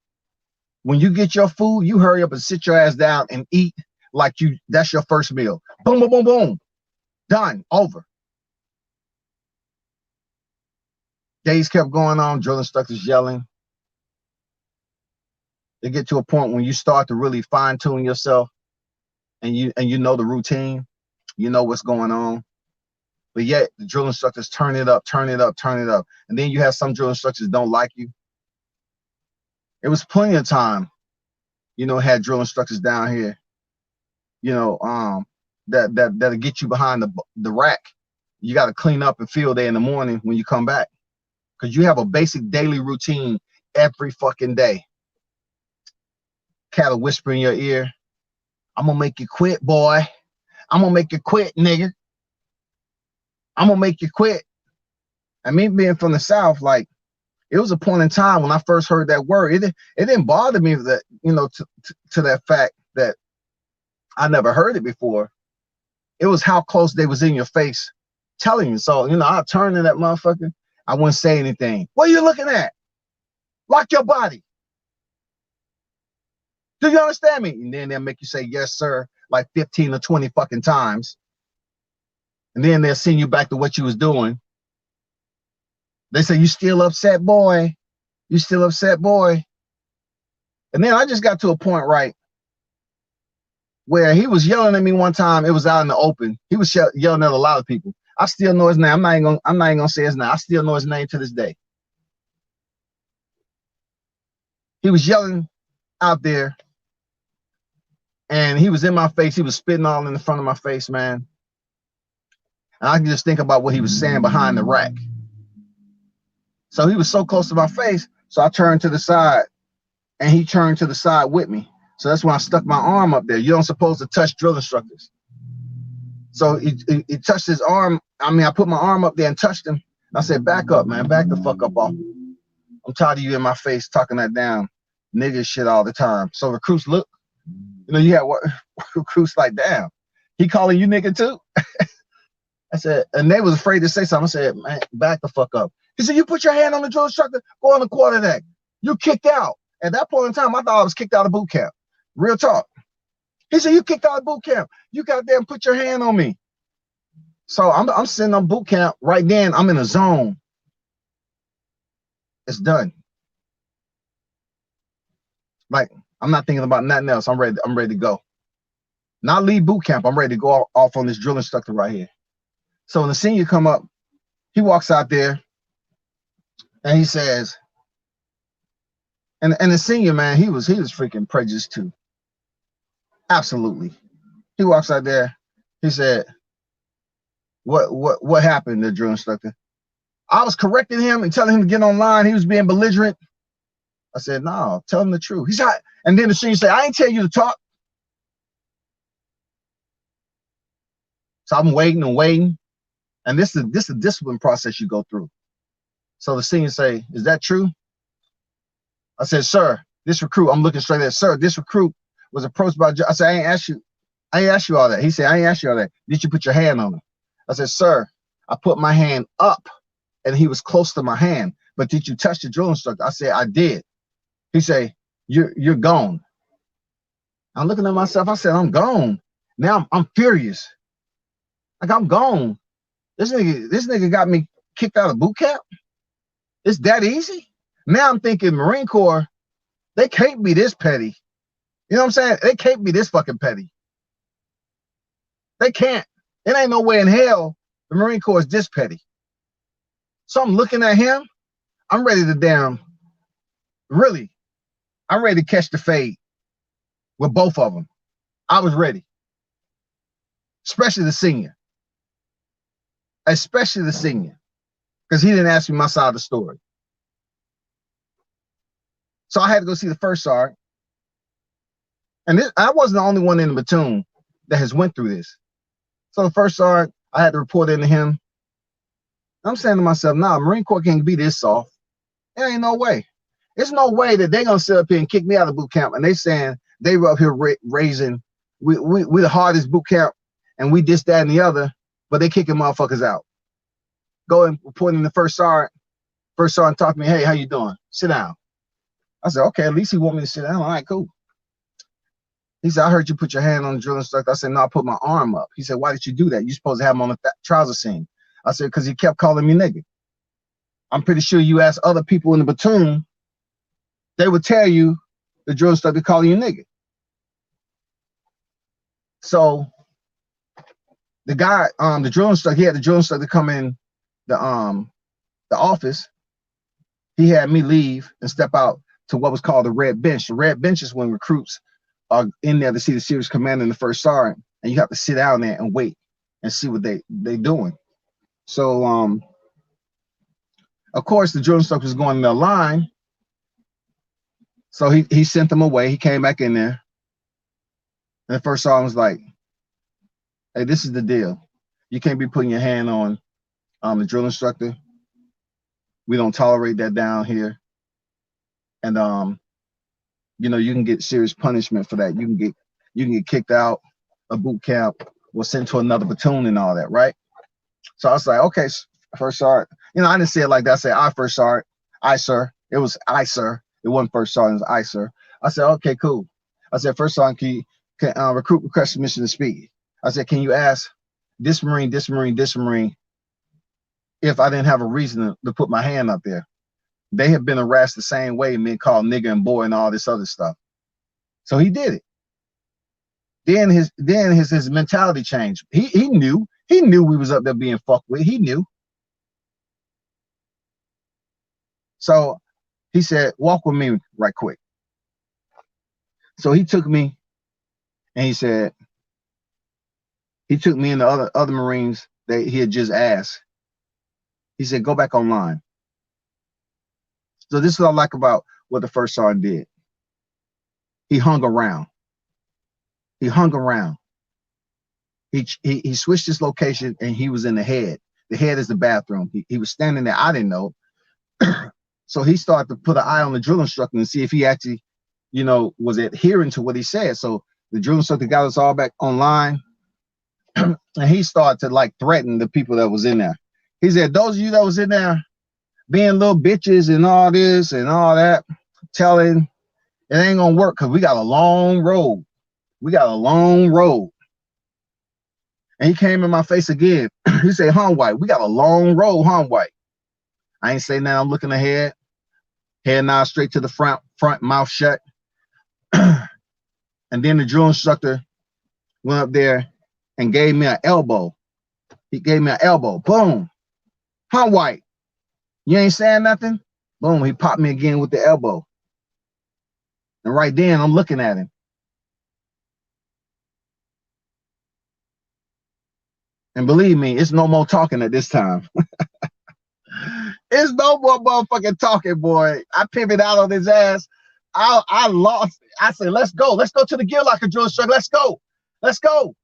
When you get your food, you hurry up and sit your ass down and eat like that's your first meal. Boom, boom, boom, boom. Done. Over. Days kept going on, drill instructors yelling. They get to a point when you start to really fine-tune yourself, and you know the routine, you know what's going on. But yet the drill instructors turn it up. And then you have some drill instructors don't like you. It was plenty of time, you know, had drill instructors down here, you know, that'll get you behind the rack. You got to clean up and feel there in the morning when you come back, because you have a basic daily routine every fucking day. Cat'll whisper in your ear, I'm gonna make you quit, boy. I'm gonna make you quit, nigga. I'm gonna make you quit. And me being from the South, like, it was a point in time when I first heard that word. It didn't bother me that, you know, to that fact that I never heard it before. It was how close they was in your face telling you. So, you know, I turned to that motherfucker. I wouldn't say anything. What are you looking at? Lock your body. Do you understand me? And then they'll make you say, yes, sir, like 15 or 20 fucking times. And then they'll send you back to what you was doing. They say, you still upset, boy? You still upset, boy? And then I just got to a point, right, where he was yelling at me one time. It was out in the open. He was yelling at a lot of people. I still know his name. I'm not even gonna say his name. I still know his name to this day. He was yelling out there, and he was in my face. He was spitting all in the front of my face, man. And I can just think about what he was saying behind the rack. So he was so close to my face, so I turned to the side, and he turned to the side with me. So that's when I stuck my arm up there. You don't supposed to touch drill instructors. So he touched his arm. I mean, I put my arm up there and touched him. I said, back up, man. Back the fuck up off me. I'm tired of you in my face talking that down nigga shit all the time. So recruits look, you know, you have what recruits like, damn, he calling you nigga too? I said, and they was afraid to say something. I said, man, back the fuck up. He said, you put your hand on the drill instructor, go on the quarter deck. You kicked out. At that point in time, I thought I was kicked out of boot camp. Real talk. He said, you kicked out of boot camp. You got there and put your hand on me. So I'm sitting on boot camp right then. I'm in a zone. It's done. Like, I'm not thinking about nothing else. I'm ready to go. Not leave boot camp. I'm ready to go off on this drill instructor right here. So when the senior come up, he walks out there and he says, and the senior, man, he was freaking prejudiced too. Absolutely. He walks out there. He said, what happened, the drill instructor? I was correcting him and telling him to get online. He was being belligerent. I said, no, tell him the truth. He's hot. And then the senior said, I ain't tell you to talk. So I'm waiting and waiting. And this is a discipline process you go through. So the senior say, is that true? I said, sir, this recruit, I'm looking straight at, sir, this recruit was approached by, I said, I ain't asked you all that. He said, I ain't asked you all that. Did you put your hand on him? I said, sir, I put my hand up and he was close to my hand. But did you touch the drill instructor? I said, I did. He said, you're gone. I'm looking at myself. I said, I'm gone. Now I'm furious. Like, I'm gone. This nigga got me kicked out of boot camp. It's that easy. Now I'm thinking Marine Corps, they can't be this petty. You know what I'm saying? They can't be this fucking petty. They can't. It ain't no way in hell the Marine Corps is this petty. So I'm looking at him. I'm ready to I'm ready to catch the fade with both of them. I was ready. Especially the senior. Especially the senior. Because he didn't ask me my side of the story. So I had to go see the first sergeant. And I wasn't the only one in the platoon that has went through this. So the first sergeant, I had to report into him. I'm saying to myself, nah, Marine Corps can't be this soft. There ain't no way. There's no way that they're gonna sit up here and kick me out of boot camp and they saying they were up here raising, we the hardest boot camp and we this, that, and the other, but they kicking motherfuckers out. Go and report in the first sergeant. First sergeant talk to me, hey, how you doing? Sit down. I said, okay, at least he want me to sit down. All right, cool. He said, I heard you put your hand on the drill instructor. I said, no, I put my arm up. He said, why did you do that? You supposed to have him on the trouser seam. I said, because he kept calling me nigga. I'm pretty sure you ask other people in the platoon, they would tell you the drill instructor calling you nigga. So the guy, the drill instructor, he had the drill instructor come in the office. He had me leave and step out to what was called the red bench. The red bench is when recruits are in there to see the series commander and the first sergeant, and you have to sit down there and wait and see what they doing. So of course the drill instructor was going in their line. So he sent them away. He came back in there. And the first sergeant was like, hey, this is the deal. You can't be putting your hand on the drill instructor. We don't tolerate that down here. And you know, you can get serious punishment for that. You can get kicked out of boot camp or sent to another platoon and all that, right? So I was like, okay, first sergeant. You know, I didn't say it like that. I said, I first sergeant. I, sir. It was I, sir. It wasn't first sergeant, it was I, sir. I said, okay, cool. I said, first sergeant, can recruit request permission to speak. I said, can you ask this Marine if I didn't have a reason to put my hand up there? They have been harassed the same way, men called nigger and boy and all this other stuff. So he did it. Then his mentality changed. He knew we was up there being fucked with. He knew. So he said, walk with me right quick. So he took me and he said, he took me and the other Marines that he had just asked. He said, go back online. So this is what I like about what the first sergeant did. He hung around. He hung around. He switched his location and he was in the head. The head is the bathroom. He was standing there. I didn't know. So he started to put an eye on the drill instructor and see if he actually, you know, was adhering to what he said. So the drill instructor got us all back online. And he started to like threaten the people that was in there. He said, those of you that was in there being little bitches and all this and all that, telling it ain't gonna work because we got a long road. We got a long road. And he came in my face again. He said, huh, White, we got a long road, huh, White? I ain't saying that. I'm looking ahead. Head nod straight to the front, mouth shut. And then the drill instructor went up there and gave me an elbow. He gave me an elbow. Boom. Huh, White? You ain't saying nothing? Boom. He popped me again with the elbow. And right then, I'm looking at him. And believe me, it's no more talking at this time. It's no more motherfucking talking, boy. I pivoted out on his ass. I lost. I said, let's go. Let's go to the gear locker, drill instructor. Let's go. Let's go.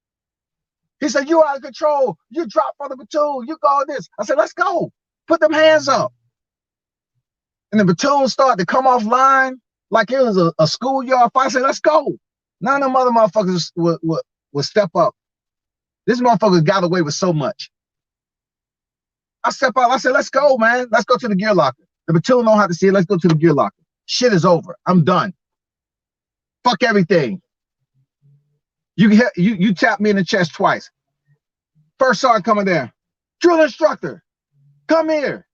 He said, you out of control. You dropped from the platoon. You go this. I said, let's go. Put them hands up. And the platoon started to come offline like it was a schoolyard fight. I said, let's go. None of them other motherfuckers would step up. This motherfucker got away with so much. I step out. I said, let's go, man. Let's go to the gear locker. The platoon don't have to see it. Let's go to the gear locker. Shit is over. I'm done. Fuck everything. You tapped me in the chest twice. First sergeant coming there. Drill instructor, come here.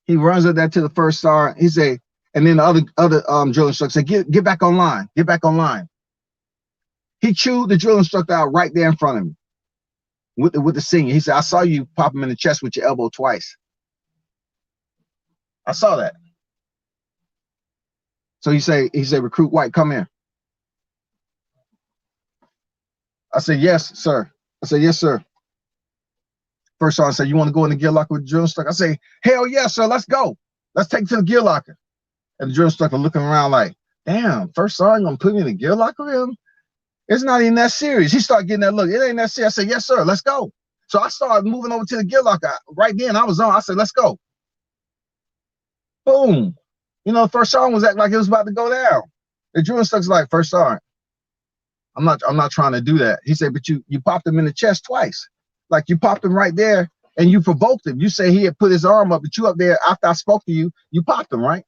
He runs up there to the first sergeant. He say, and then the other drill instructor said, get back online. Get back online. He chewed the drill instructor out right there in front of me with the senior. He said, I saw you pop him in the chest with your elbow twice. I saw that. So he said, recruit White, come here. I said, yes, sir. I said, yes, sir. First sergeant said, you want to go in the gear locker with the drill instructor? I say, hell yeah, sir, let's go. Let's take it to the gear locker. And the drill instructor looking around like, damn, first sergeant gonna put me in the gear locker with him? It's not even that serious. He started getting that look. It ain't that serious. I said, yes, sir, let's go. So I started moving over to the gear locker. Right then, I was on. I said, let's go. Boom. You know, first sergeant was acting like it was about to go down. The drill instructor's like, first sergeant, I'm not trying to do that. He said, but you popped him in the chest twice. Like you popped him right there and you provoked him. You say he had put his arm up, but you up there after I spoke to you, you popped him, right?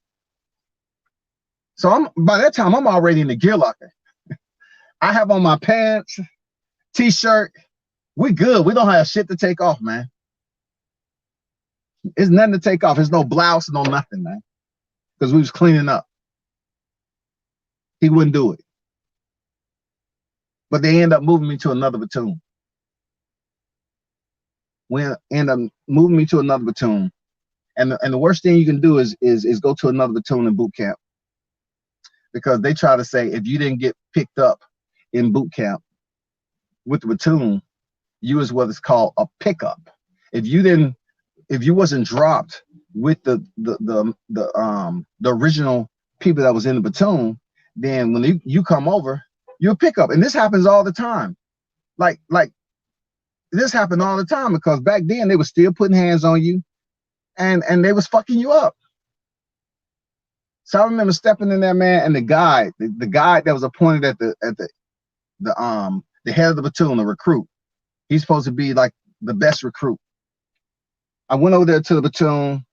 So by that time, I'm already in the gear locker. I have on my pants, t-shirt. We good. We don't have shit to take off, man. It's nothing to take off. There's no blouse, no nothing, man. Because we was cleaning up. He wouldn't do it. But they end up moving me to another platoon. We end up moving me to another platoon. And the worst thing you can do is go to another platoon in boot camp. Because they try to say if you didn't get picked up in boot camp with the platoon, you was what is called a pickup. If you wasn't dropped with the original people that was in the platoon, then when you come over, you're a pickup. And this happens all the time. Like this happened all the time because back then they were still putting hands on you and they was fucking you up. So I remember stepping in there, man, and the guy that was appointed at the head of the platoon, the recruit, he's supposed to be like the best recruit. I went over there to the platoon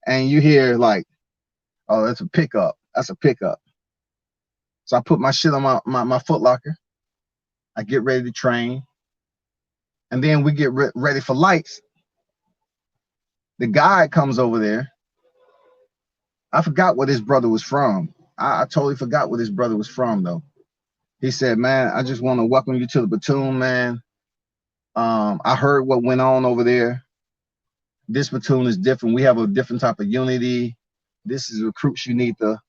and you hear like, oh, that's a pickup. That's a pickup. So I put my shit on my foot locker. I get ready to train. And then we get ready for lights. The guy comes over there. I forgot what his brother was from. I totally forgot what his brother was from, though. He said, man, I just want to welcome you to the platoon, man. I heard what went on over there. This platoon is different. We have a different type of unity. This is recruits you need to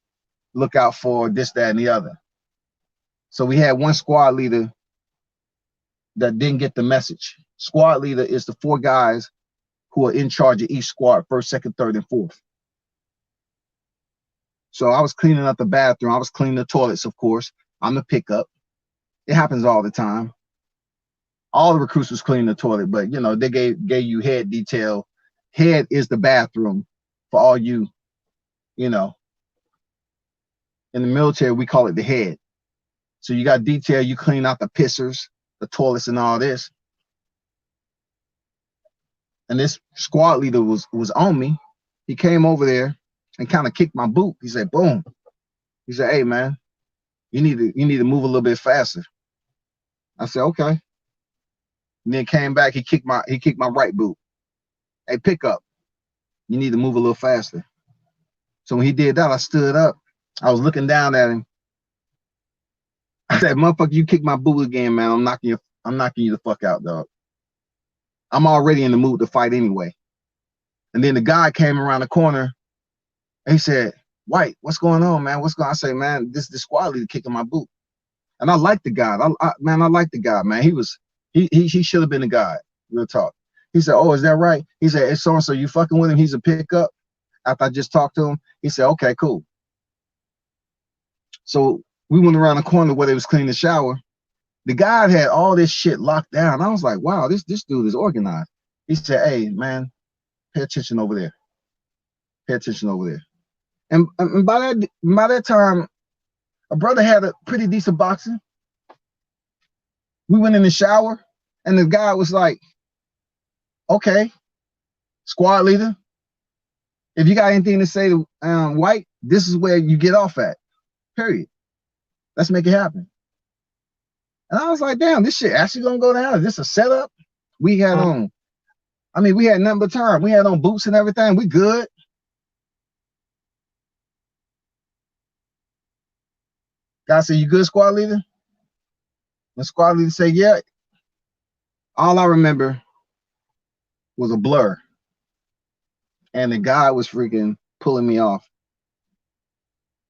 look out for, this, that, and the other. So we had one squad leader that didn't get the message. Squad leader is the 4 guys who are in charge of each squad, 1st, 2nd, 3rd, and 4th. So I was cleaning up the bathroom. I was cleaning the toilets, of course. I'm the pickup. It happens all the time. All the recruits was cleaning the toilet, but you know, they gave you head detail. Head is the bathroom for all you, you know. In the military, we call it the head. So you got detail, you clean out the pissers, the toilets, and all this. And this squad leader was on me. He came over there and kind of kicked my boot. He said, boom. He said, hey man, you need to move a little bit faster. I said, okay. And then came back, he kicked my right boot. Hey, pick up. You need to move a little faster. So when he did that, I stood up. I was looking down at him. I said, motherfucker, you kick my boot again, man. I'm knocking you the fuck out, dog. I'm already in the mood to fight anyway. And then the guy came around the corner and he said, White, what's going on, man? What's going on? I say, man, this squad leader kicking my boot. And I like the guy. I like the guy, man. He should have been the guy. Real talk. He said, oh, is that right? He said, it's so-and-so, you fucking with him? He's a pickup. After I just talked to him, he said, okay, cool. So we went around the corner where they was cleaning the shower. The guy had all this shit locked down. I was like, wow, this dude is organized. He said, hey, man, pay attention over there. Pay attention over there. And by that time, a brother had a pretty decent boxing. We went in the shower, and the guy was like, okay, squad leader, if you got anything to say to White, this is where you get off at, period. Let's make it happen. And I was like, damn, this shit actually gonna go down. Is this a setup? We had on, we had nothing but time. We had on boots and everything. We good. Guy said, you good, squad leader? The squad leader said, yeah. All I remember was a blur. And the guy was freaking pulling me off.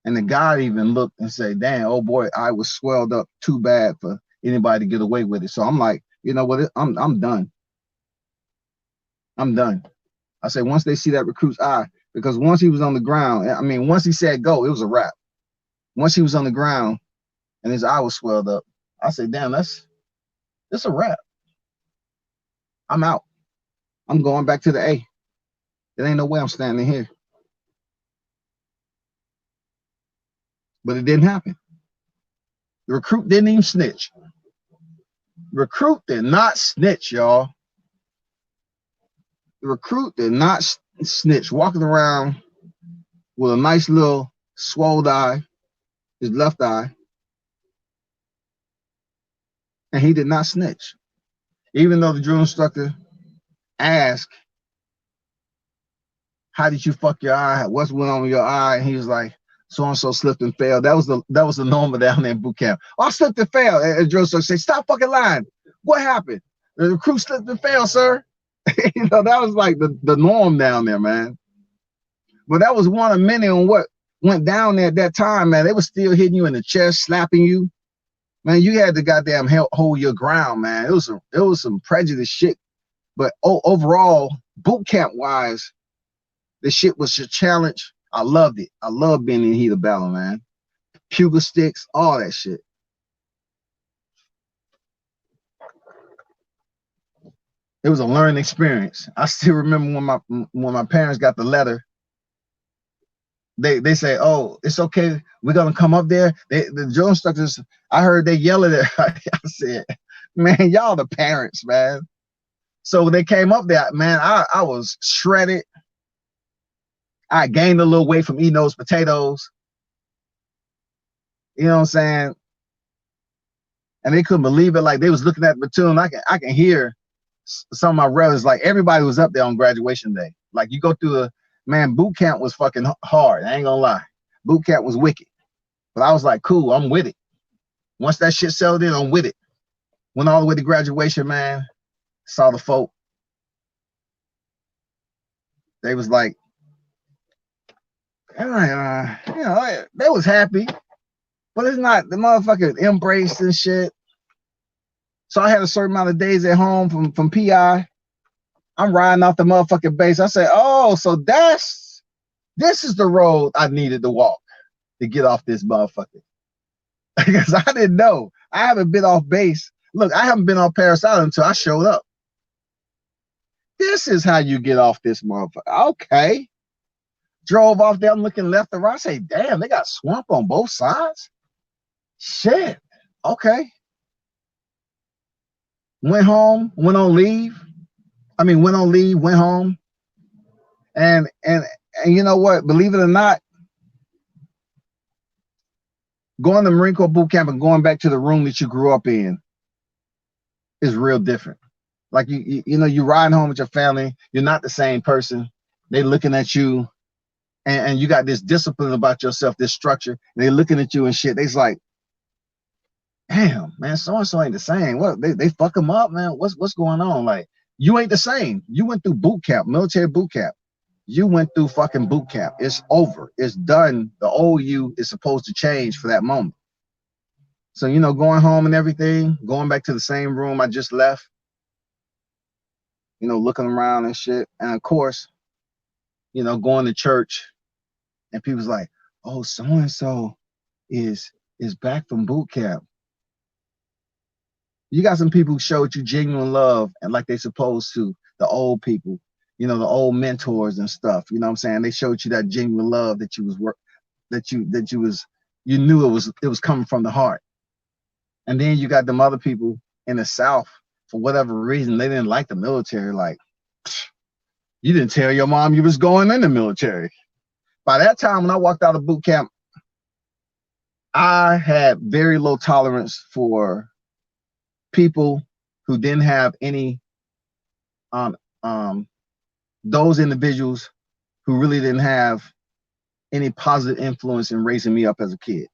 And the guy even looked and said, damn, oh boy, I was swelled up too bad for anybody to get away with it. So I'm like, you know what? I'm done. I'm done. I said, once they see that recruit's eye, because once he was on the ground, once he said go, it was a wrap. Once he was on the ground and his eye was swelled up, I said, damn, that's a wrap. I'm out. I'm going back to the A. There ain't no way I'm standing here. But it didn't happen. The recruit didn't even snitch. The recruit did not snitch, y'all. The recruit did not snitch, walking around with a nice little swollen eye, his left eye, and he did not snitch. Even though the drill instructor asked, how did you fuck your eye? What's went on with your eye? And he was like, so-and-so slipped and fell. That was the normal down there in boot camp. Oh, I slipped and fell. And drill instructor said, stop fucking lying. What happened? The recruit slipped and fell, sir. You know, that was like the norm down there, man. But that was one of many on what went down there at that time, man. They were still hitting you in the chest, slapping you. Man, you had to goddamn hold your ground, man. It was some prejudice shit. But overall, boot camp wise, the shit was a challenge. I loved it. I loved being in the heat of battle, man. Puga sticks, all that shit. It was a learning experience. I still remember when my parents got the letter. They say, oh, it's okay. We're gonna come up there. The drill instructors, I heard they yelling at. I said, man, y'all the parents, man. So when they came up there, man, I was shredded. I gained a little weight from eating those potatoes. You know what I'm saying? And they couldn't believe it. Like they was looking at the platoon. I can hear some of my brothers, like everybody was up there on graduation day. Like you go through boot camp was fucking hard. I ain't gonna lie. Boot camp was wicked. But I was like, cool, I'm with it. Once that shit settled in, I'm with it. Went all the way to graduation, man. Saw the folk. They was like, you know, they was happy. But it's not the motherfucker embraced and shit. So I had a certain amount of days at home from PI. I'm riding off the motherfucking base. I say, oh, so this is the road I needed to walk to get off this motherfucker. Because I didn't know. I haven't been off base. Look, I haven't been on Paris Island until I showed up. This is how you get off this motherfucker. Okay. Drove off there, I'm looking left and right. I say, damn, they got swamp on both sides? Shit. Okay. Went home, went on leave, went home. And you know what? Believe it or not, Going to Marine Corps boot camp and going back to the room that you grew up in is real different. Like you know, you riding home with your family, you're not the same person. They looking at you, and you got this discipline about yourself, this structure. And they looking at you and shit. They's like, damn, man, so and so ain't the same. What they fuck them up, man? What's going on? Like, you ain't the same. You went through boot camp, military boot camp. You went through fucking boot camp. It's over. It's done. The old you is supposed to change for that moment. So, you know, going home and everything, going back to the same room I just left, you know, looking around and shit. And of course, you know, going to church and people's like, oh, so and so is back from boot camp. You got some people who showed you genuine love and like they supposed to, the old people, you know, the old mentors and stuff. You know what I'm saying? They showed you that genuine love that you was you knew it was coming from the heart. And then you got them other people in the South, for whatever reason, they didn't like the military. Like, you didn't tell your mom you was going in the military. By that time, when I walked out of boot camp, I had very low tolerance for people who didn't have any those individuals who really didn't have any positive influence in raising me up as a kid.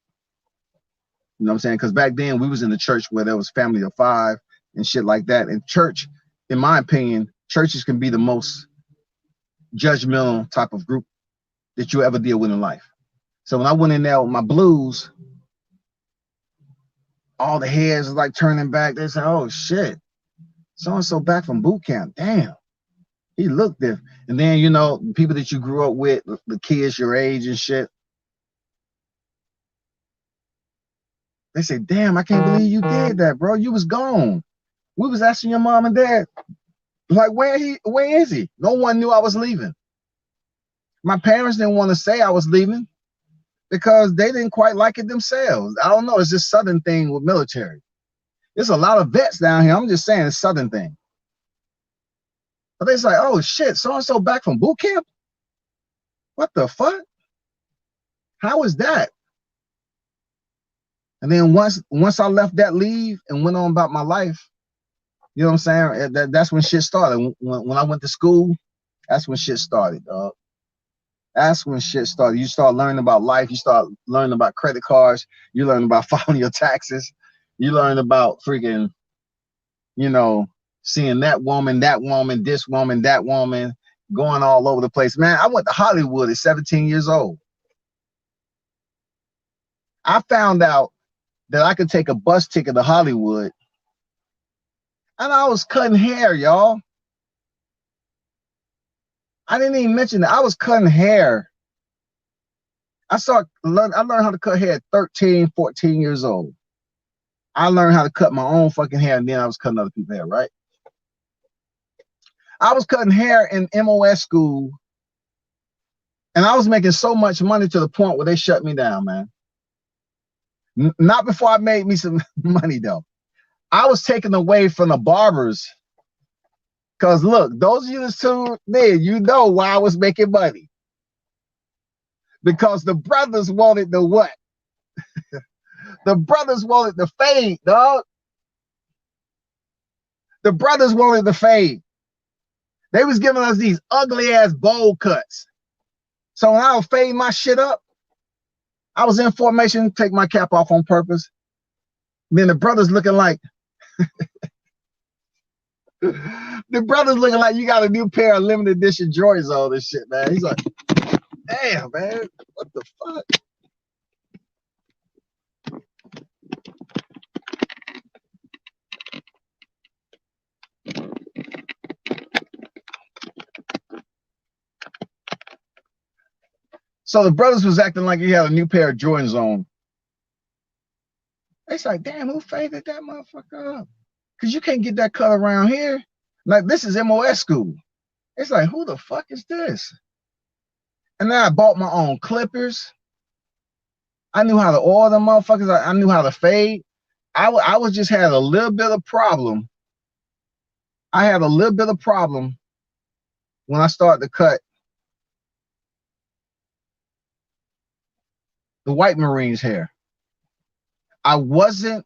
You know what I'm saying? Because back then we was in the church where there was family of 5 and shit like that. And church, in my opinion, churches can be the most judgmental type of group that you ever deal with in life. So when I went in there with my blues, all the heads was like turning back. They said, oh shit, so-and-so back from boot camp. Damn, he looked different. And then, you know, people that you grew up with, the kids your age and shit, they say, damn, I can't believe you did that, bro. You was gone. We was asking your mom and dad, like, where is he? No one knew I was leaving. My parents didn't want to say I was leaving because they didn't quite like it themselves. I don't know. It's this Southern thing with military. There's a lot of vets down here. I'm just saying it's Southern thing. But they're like, oh shit, so-and-so back from boot camp? What the fuck? How is that? And then once I left that leave and went on about my life, you know what I'm saying? That's when shit started. When I went to school, that's when shit started, dog. That's when shit started. You start learning about life. You start learning about credit cards. You learn about filing your taxes. You learn about freaking, you know, seeing that woman, this woman, that woman, going all over the place. Man, I went to Hollywood at 17 years old. I found out that I could take a bus ticket to Hollywood, and I was cutting hair, y'all. I didn't even mention that. I was cutting hair. I learned how to cut hair at 13, 14 years old. I learned how to cut my own fucking hair, and then I was cutting other people's hair, right? I was cutting hair in MOS school, and I was making so much money to the point where they shut me down, man. Not before I made me some money, though. I was taken away from the barbers. Because look, those of you that's tuned in, you know why I was making money. Because the brothers wanted the what? The brothers wanted the fade, dog. The brothers wanted the fade. They was giving us these ugly ass bowl cuts. So when I would fade my shit up, I was in formation, take my cap off on purpose. Then the brothers looking like, the brothers looking like you got a new pair of limited edition Jordans on this shit, man. He's like, damn, man, what the fuck? So the brothers was acting like he had a new pair of Jordans on. It's like, damn, who faded that motherfucker up? Because you can't get that cut around here. Like, this is MOS school. It's like, who the fuck is this? And then I bought my own clippers. I knew how to oil them motherfuckers. I knew how to fade. I was just had a little bit of problem. I had a little bit of problem when I started to cut the white Marines' hair. I wasn't,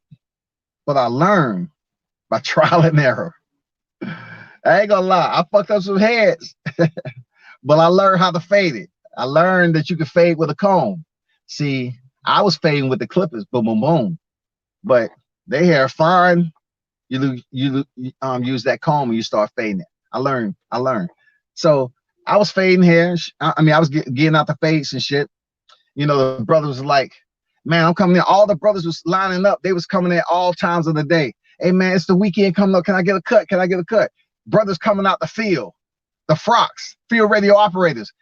but I learned by trial and error. I ain't gonna lie, I fucked up some heads, but I learned how to fade it. I learned that you can fade with a comb. See, I was fading with the clippers, boom, boom, boom. But they hair fine. You use that comb and you start fading it. I learned. So I was fading hair. I mean, I was getting out the fades and shit. You know, the brothers was like, man, I'm coming in. All the brothers was lining up. They was coming in all times of the day. Hey, man, it's the weekend coming up. Can I get a cut? Can I get a cut? Brothers coming out the field, the frocks, field radio operators.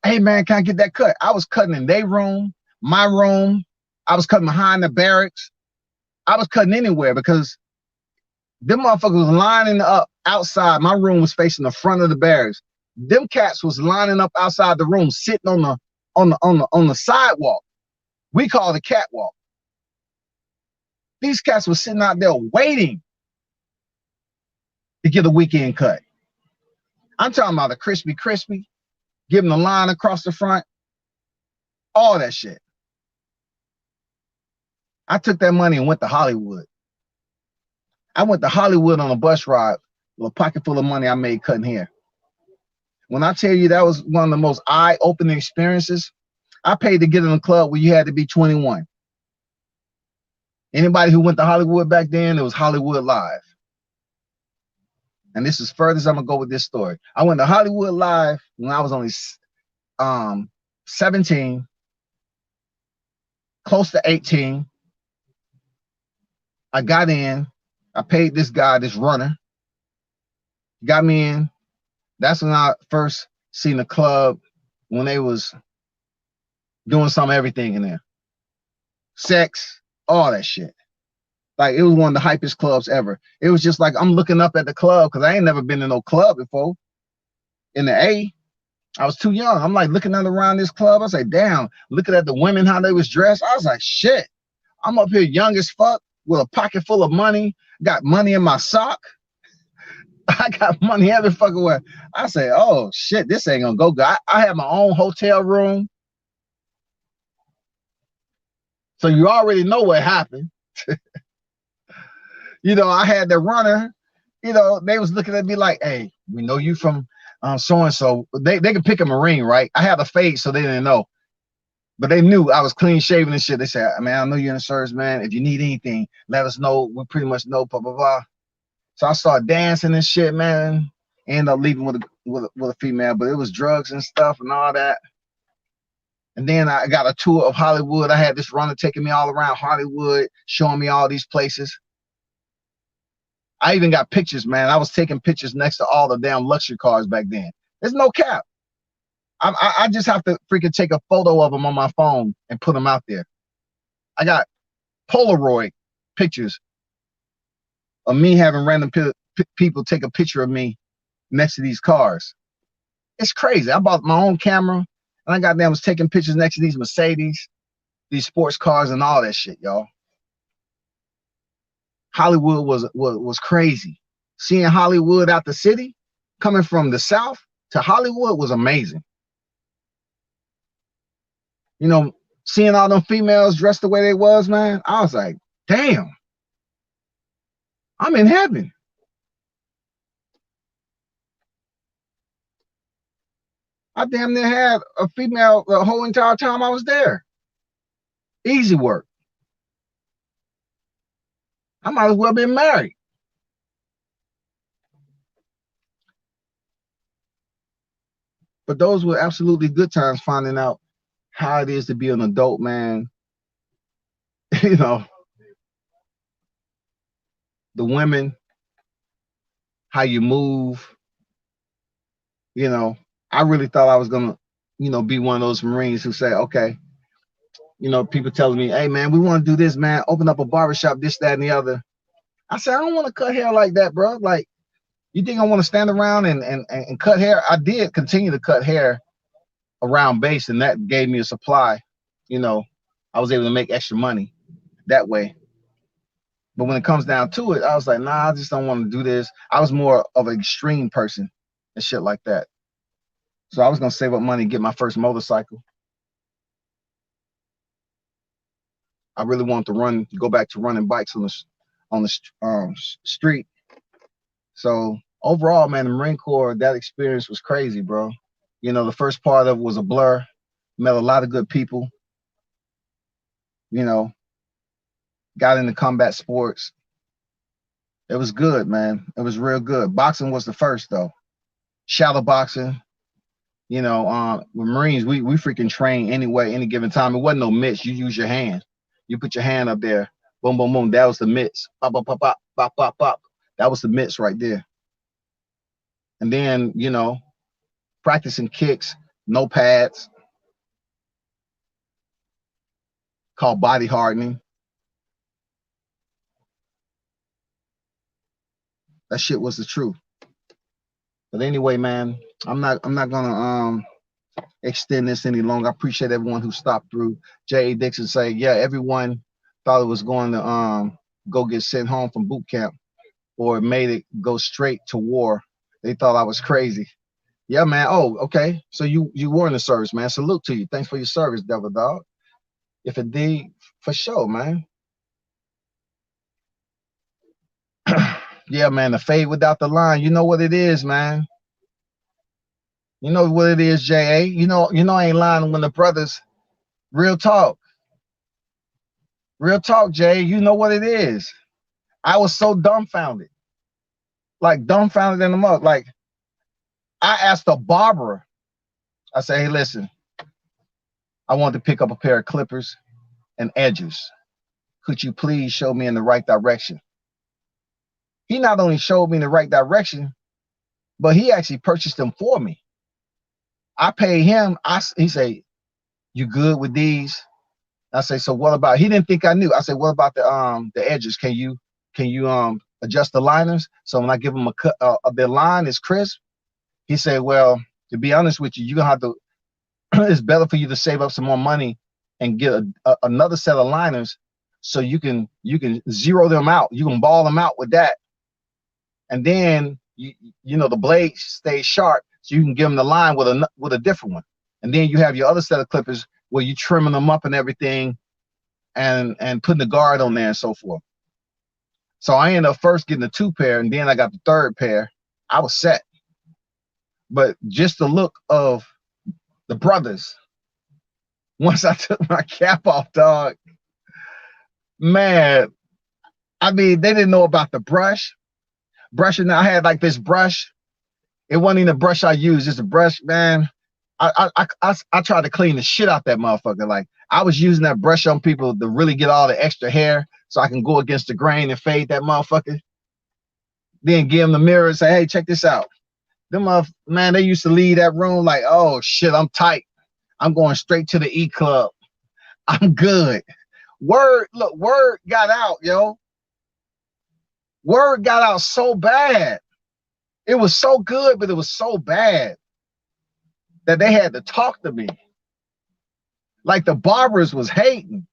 Hey, man, can I get that cut? I was cutting in their room, my room. I was cutting behind the barracks. I was cutting anywhere because them motherfuckers was lining up outside. My room was facing the front of the barracks. Them cats was lining up outside the room, sitting on the sidewalk. We call it a catwalk. These cats were sitting out there waiting to get a weekend cut. I'm talking about a crispy, giving the line across the front, all that shit. I took that money and went to Hollywood. I went to Hollywood on a bus ride with a pocket full of money I made cutting hair. When I tell you that was one of the most eye-opening experiences, I paid to get in a club where you had to be 21. Anybody who went to Hollywood back then, it was Hollywood Live. And this is further as I'm gonna go with this story. I went to Hollywood Live when I was only 17, close to 18. I got in. I paid this guy, this runner. Got me in. That's when I first seen the club when they was doing some of everything in there. Sex, all that shit. Like, it was one of the hypest clubs ever. It was just like I'm looking up at the club because I ain't never been in no club before. In the A, I was too young. I'm like looking at around this club. I was like, damn, looking at the women, how they was dressed. I was like, shit, I'm up here young as fuck with a pocket full of money, got money in my sock. I got money every fucking way. I say, oh shit, this ain't gonna go good. I had my own hotel room. So you already know what happened. You know, I had the runner, you know, they was looking at me like, hey, we know you from so-and-so. They could pick a Marine, right? I had a fade, so they didn't know. But they knew I was clean shaven and shit. They said, man, I know you're in the service, man. If you need anything, let us know. We pretty much know, blah, blah, blah. So I started dancing and shit, man. Ended up leaving with a female, but it was drugs and stuff and all that. And then I got a tour of Hollywood. I had this runner taking me all around Hollywood, showing me all these places. I even got pictures, man. I was taking pictures next to all the damn luxury cars back then. There's no cap. I just have to freaking take a photo of them on my phone and put them out there. I got Polaroid pictures of me having random people take a picture of me next to these cars. It's crazy. I bought my own camera, and I goddamn was taking pictures next to these Mercedes, these sports cars, and all that shit, y'all. Hollywood was crazy. Seeing Hollywood out the city, coming from the South to Hollywood was amazing. You know, seeing all them females dressed the way they was, man, I was like, damn, I'm in heaven. I damn near had a female the whole entire time I was there. Easy work. I might as well have been married. But those were absolutely good times finding out how it is to be an adult, man. You know, the women, how you move. You know, I really thought I was gonna, you know, be one of those Marines who say, okay, you know, people telling me, hey man, we want to do this, man, open up a barbershop, this, that, and the other. I said, I don't want to cut hair like that, bro. Like, you think I want to stand around and cut hair? I did continue to cut hair around base, and that gave me a supply. You know, I was able to make extra money that way. But when it comes down to it, I was like, nah, I just don't want to do this. I was more of an extreme person and shit like that. So I was gonna save up money and get my first motorcycle. I really wanted to go back to running bikes on the street. So overall, man, the Marine Corps, that experience was crazy, bro. You know, the first part of it was a blur. Met a lot of good people. You know, got into combat sports. It was good, man. It was real good. Boxing was the first though. Shadow boxing. You know, with Marines, we freaking train anyway, any given time. It wasn't no mitts. You use your hand. You put your hand up there. Boom, boom, boom. That was the mitts. Pop, pop, pop, pop, pop, pop, pop. That was the mitts right there. And then, you know, practicing kicks, no pads, called body hardening. That shit was the truth. But anyway, man, I'm not gonna extend this any longer. I appreciate everyone who stopped through. J.A. Dixon say, yeah, everyone thought it was going to go get sent home from boot camp or made it go straight to war. They thought I was crazy. Yeah, man. Oh, okay. So you were in the service, man. Salute to you. Thanks for your service, Devil Dog. If indeed, for sure, man. Yeah, man. The fade without the line. You know what it is, man. You know what it is, J.A. You know I ain't lying when the brothers, real talk. Real talk, Jay. You know what it is. I was so dumbfounded. Like dumbfounded in the mug. Like I asked a barber, I said, hey, listen, I want to pick up a pair of clippers and edges. Could you please show me in the right direction? He not only showed me in the right direction, but he actually purchased them for me. I paid him. He said, you good with these? I say, so what about, he didn't think I knew. I said, what about the edges? Can you adjust the liners? So when I give him a cut, their line is crisp. He said, well, to be honest with you, you're gonna have to, it's better for you to save up some more money and get another set of liners so you can zero them out. You can ball them out with that. And then you know the blade stays sharp, so you can give them the line with a different one. And then you have your other set of clippers where you trimming them up and everything and putting the guard on there and so forth. So I ended up first getting the 2 pair, and then I got the 3rd pair. I was set. But just the look of the brothers, once I took my cap off, dog, man, I mean, they didn't know about the brushing. I had like this brush. It wasn't even a brush I used, just a brush, man. I tried to clean the shit out that motherfucker. Like I was using that brush on people to really get all the extra hair so I can go against the grain and fade that motherfucker. Then give them the mirror and say, hey, check this out. Them man, they used to leave that room like, oh shit, I'm tight. I'm going straight to the E club. I'm good. Word got out, yo. Word got out so bad. It was so good, but it was so bad that they had to talk to me. Like the barbers was hating.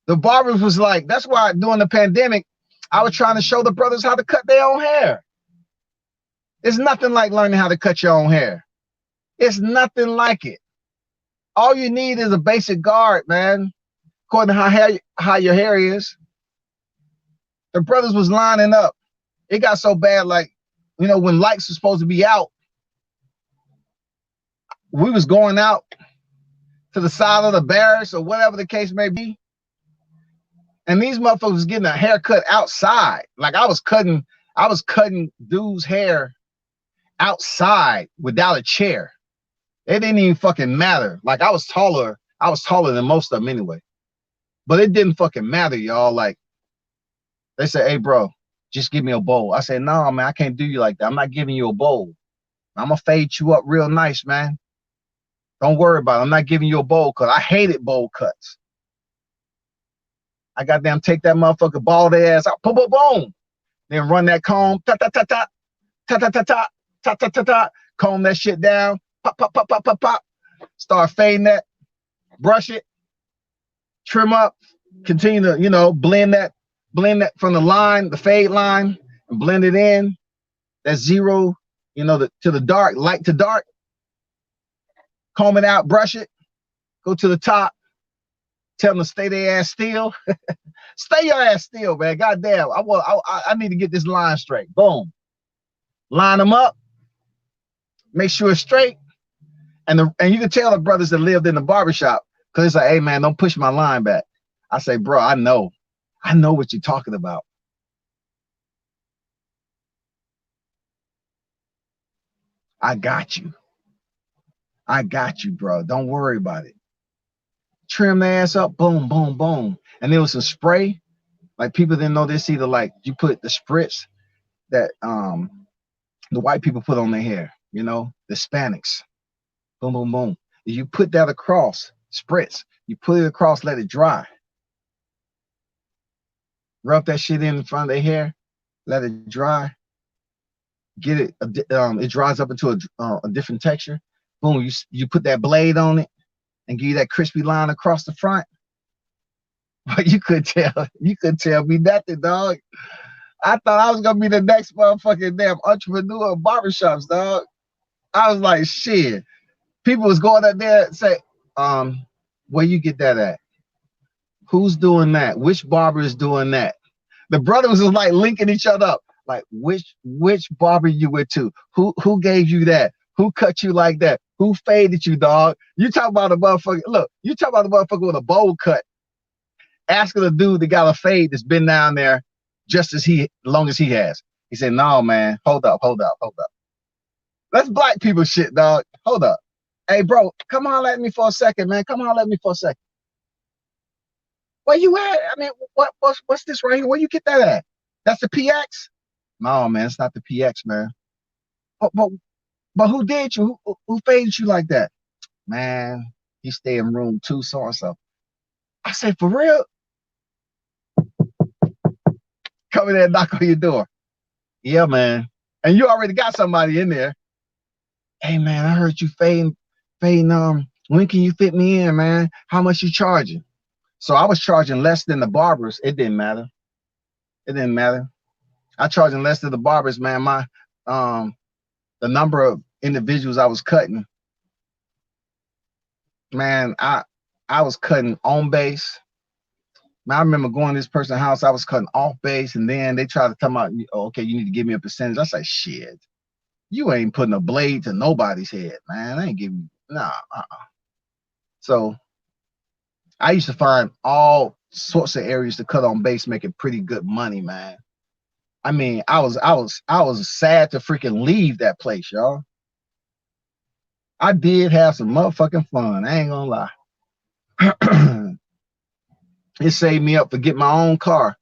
The barbers was like, that's why during the pandemic, I was trying to show the brothers how to cut their own hair. It's nothing like learning how to cut your own hair. It's nothing like it. All you need is a basic guard, man. According to how your hair is. The brothers was lining up. It got so bad, like, you know, when lights were supposed to be out, we was going out to the side of the barracks or whatever the case may be. And these motherfuckers was getting a haircut outside. Like I was cutting dude's hair outside without a chair. It didn't even fucking matter. Like I was taller than most of them anyway. But it didn't fucking matter, y'all. Like they said, hey bro, just give me a bowl. I said, no, man, I can't do you like that. I'm not giving you a bowl. I'm gonna fade you up real nice, man. Don't worry about it. I'm not giving you a bowl cut. I hated bowl cuts. I goddamn take that motherfucker, ball their ass out, boom, boom, boom. Then run that comb, ta ta ta ta, ta ta ta ta, ta ta ta ta, comb that shit down, pop, pop, pop, pop, pop, pop. Start fading that, brush it, trim up, continue to, you know, blend that from the line, the fade line, and blend it in. That zero, you know, to the dark, light to dark. Comb it out, brush it, go to the top, Tell them to stay their ass still. Stay your ass still, man. Goddamn. I need to get this line straight. Boom. Line them up. Make sure it's straight. And you can tell the brothers that lived in the barbershop, because it's like, hey man, don't push my line back. I say, bro, I know what you're talking about. I got you, bro. Don't worry about it. Trim the ass up, boom, boom, boom. And there was some spray. Like people didn't know this either. Like you put the spritz that the white people put on their hair, you know, the Hispanics. Boom, boom, boom. You put that across, spritz. You put it across, let it dry. Rub that shit in front of their hair, let it dry. Get it, it dries up into a different texture. Boom, you put that blade on it and give you that crispy line across the front. But you couldn't tell me nothing, dog. I thought I was gonna be the next motherfucking damn entrepreneur of barbershops, dog. I was like, shit. People was going up there and say, where you get that at? Who's doing that? Which barber is doing that? The brothers was like linking each other up. Like, which barber you went to? Who gave you that? Who cut you like that? Who faded you, dog? You talk about a motherfucker. Look, you talk about a motherfucker with a bowl cut. Asking a dude that got a fade that's been down there just as long as he has. He said, no, man, hold up. That's black people shit, dog. Hold up. Hey, bro, come holler at me for a second, man. Come holler at me for a second. Where you at? I mean, what's this right here? Where you get that at? That's the PX? No, man, it's not the PX, man. But who did you? Who faded you like that? Man, he stay in room 2, so and so. I said, for real? Come in there and knock on your door. Yeah, man. And you already got somebody in there. Hey, man, I heard you fading. When can you fit me in, man? How much you charging? So I was charging less than the barbers. It didn't matter. I charging less than the barbers, man. My the number of individuals I was cutting, man, I was cutting on base. Man, I remember going to this person's house, I was cutting off base, and then they tried to tell me, oh, okay, you need to give me a percentage. I was like, shit, you ain't putting a blade to nobody's head, man. I ain't giving, nah. So I used to find all sorts of areas to cut on base, making pretty good money, man. I mean, I was sad to freaking leave that place, y'all. I did have some motherfucking fun. I ain't gonna lie. It saved me up to get my own car.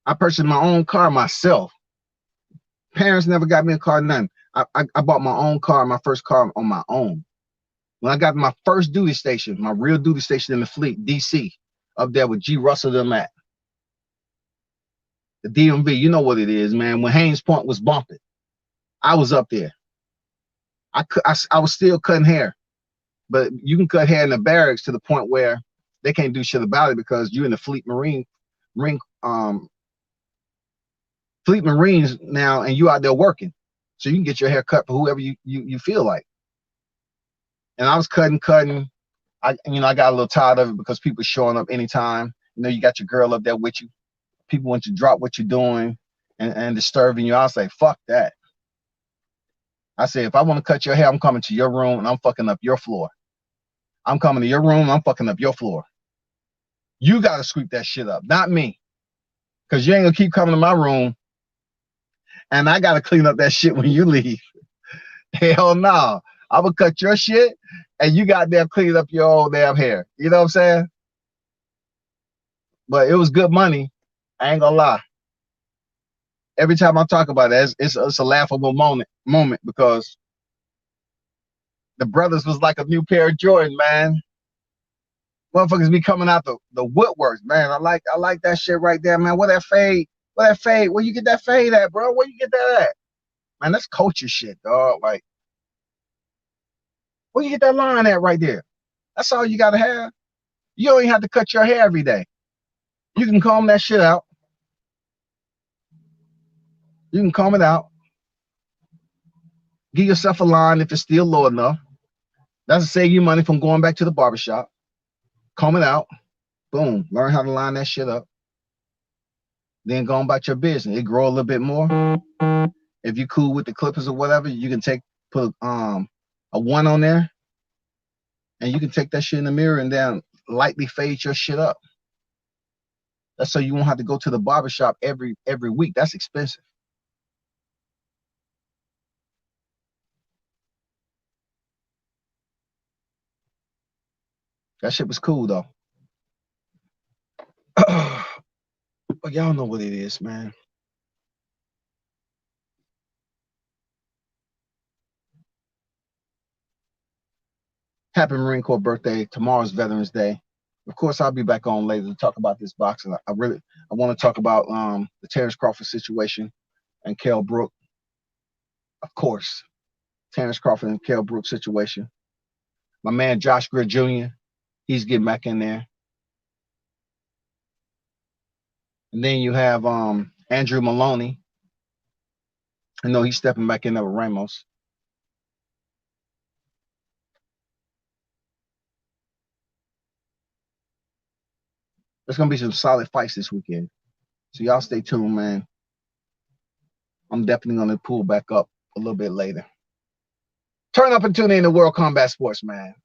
I purchased my own car myself. Parents never got me a car, nothing. I bought my own car, my first car on my own. When I got my first duty station, my real duty station in the fleet, DC, up there with G. Russell them at. The DMV, you know what it is, man. When Haynes Point was bumping, I was up there. I was still cutting hair, but you can cut hair in the barracks to the point where they can't do shit about it because you're in the Fleet Marines now, and you out there working, so you can get your hair cut for whoever you feel like. And I was cutting. I got a little tired of it because people showing up anytime. You know, you got your girl up there with you. People want you to drop what you're doing and disturbing you. I'll say, fuck that. I say, if I want to cut your hair, I'm coming to your room and I'm fucking up your floor. I'm coming to your room, I'm fucking up your floor. You got to sweep that shit up, not me. Because you ain't going to keep coming to my room and I got to clean up that shit when you leave. Hell no. I'm going to cut your shit and you got there clean up your old damn hair. You know what I'm saying? But it was good money. I ain't going to lie. Every time I talk about it, it's a laughable moment because the brothers was like a new pair of Jordan, man. Motherfuckers be coming out the woodworks, man. I like that shit right there, man. Where that fade? Where you get that fade at, bro? Where you get that at? Man, that's culture shit, dog. Like, where you get that line at right there? That's all you gotta have. You don't even have to cut your hair every day. You can comb that shit out. You can comb it out. Give yourself a line if it's still low enough. That's to save you money from going back to the barbershop. Comb it out. Boom. Learn how to line that shit up. Then go on about your business. It grow a little bit more. If you cool with the Clippers or whatever, you can put a 1 on there, and you can take that shit in the mirror and then lightly fade your shit up. That's so you won't have to go to the barbershop every week. That's expensive. That shit was cool though. But y'all know what it is, man. Happy Marine Corps birthday. Tomorrow's Veterans Day. Of course, I'll be back on later to talk about this boxing. I want to talk about the Terrence Crawford situation and Kell Brook. Of course, Terrence Crawford and Kell Brook situation. My man Josh Grid Jr., he's getting back in there. And then you have Andrew Maloney. I know he's stepping back in there with Ramos. There's gonna be some solid fights this weekend. So y'all stay tuned, man. I'm definitely gonna pull back up a little bit later. Turn up and tune in to World Combat Sports, man.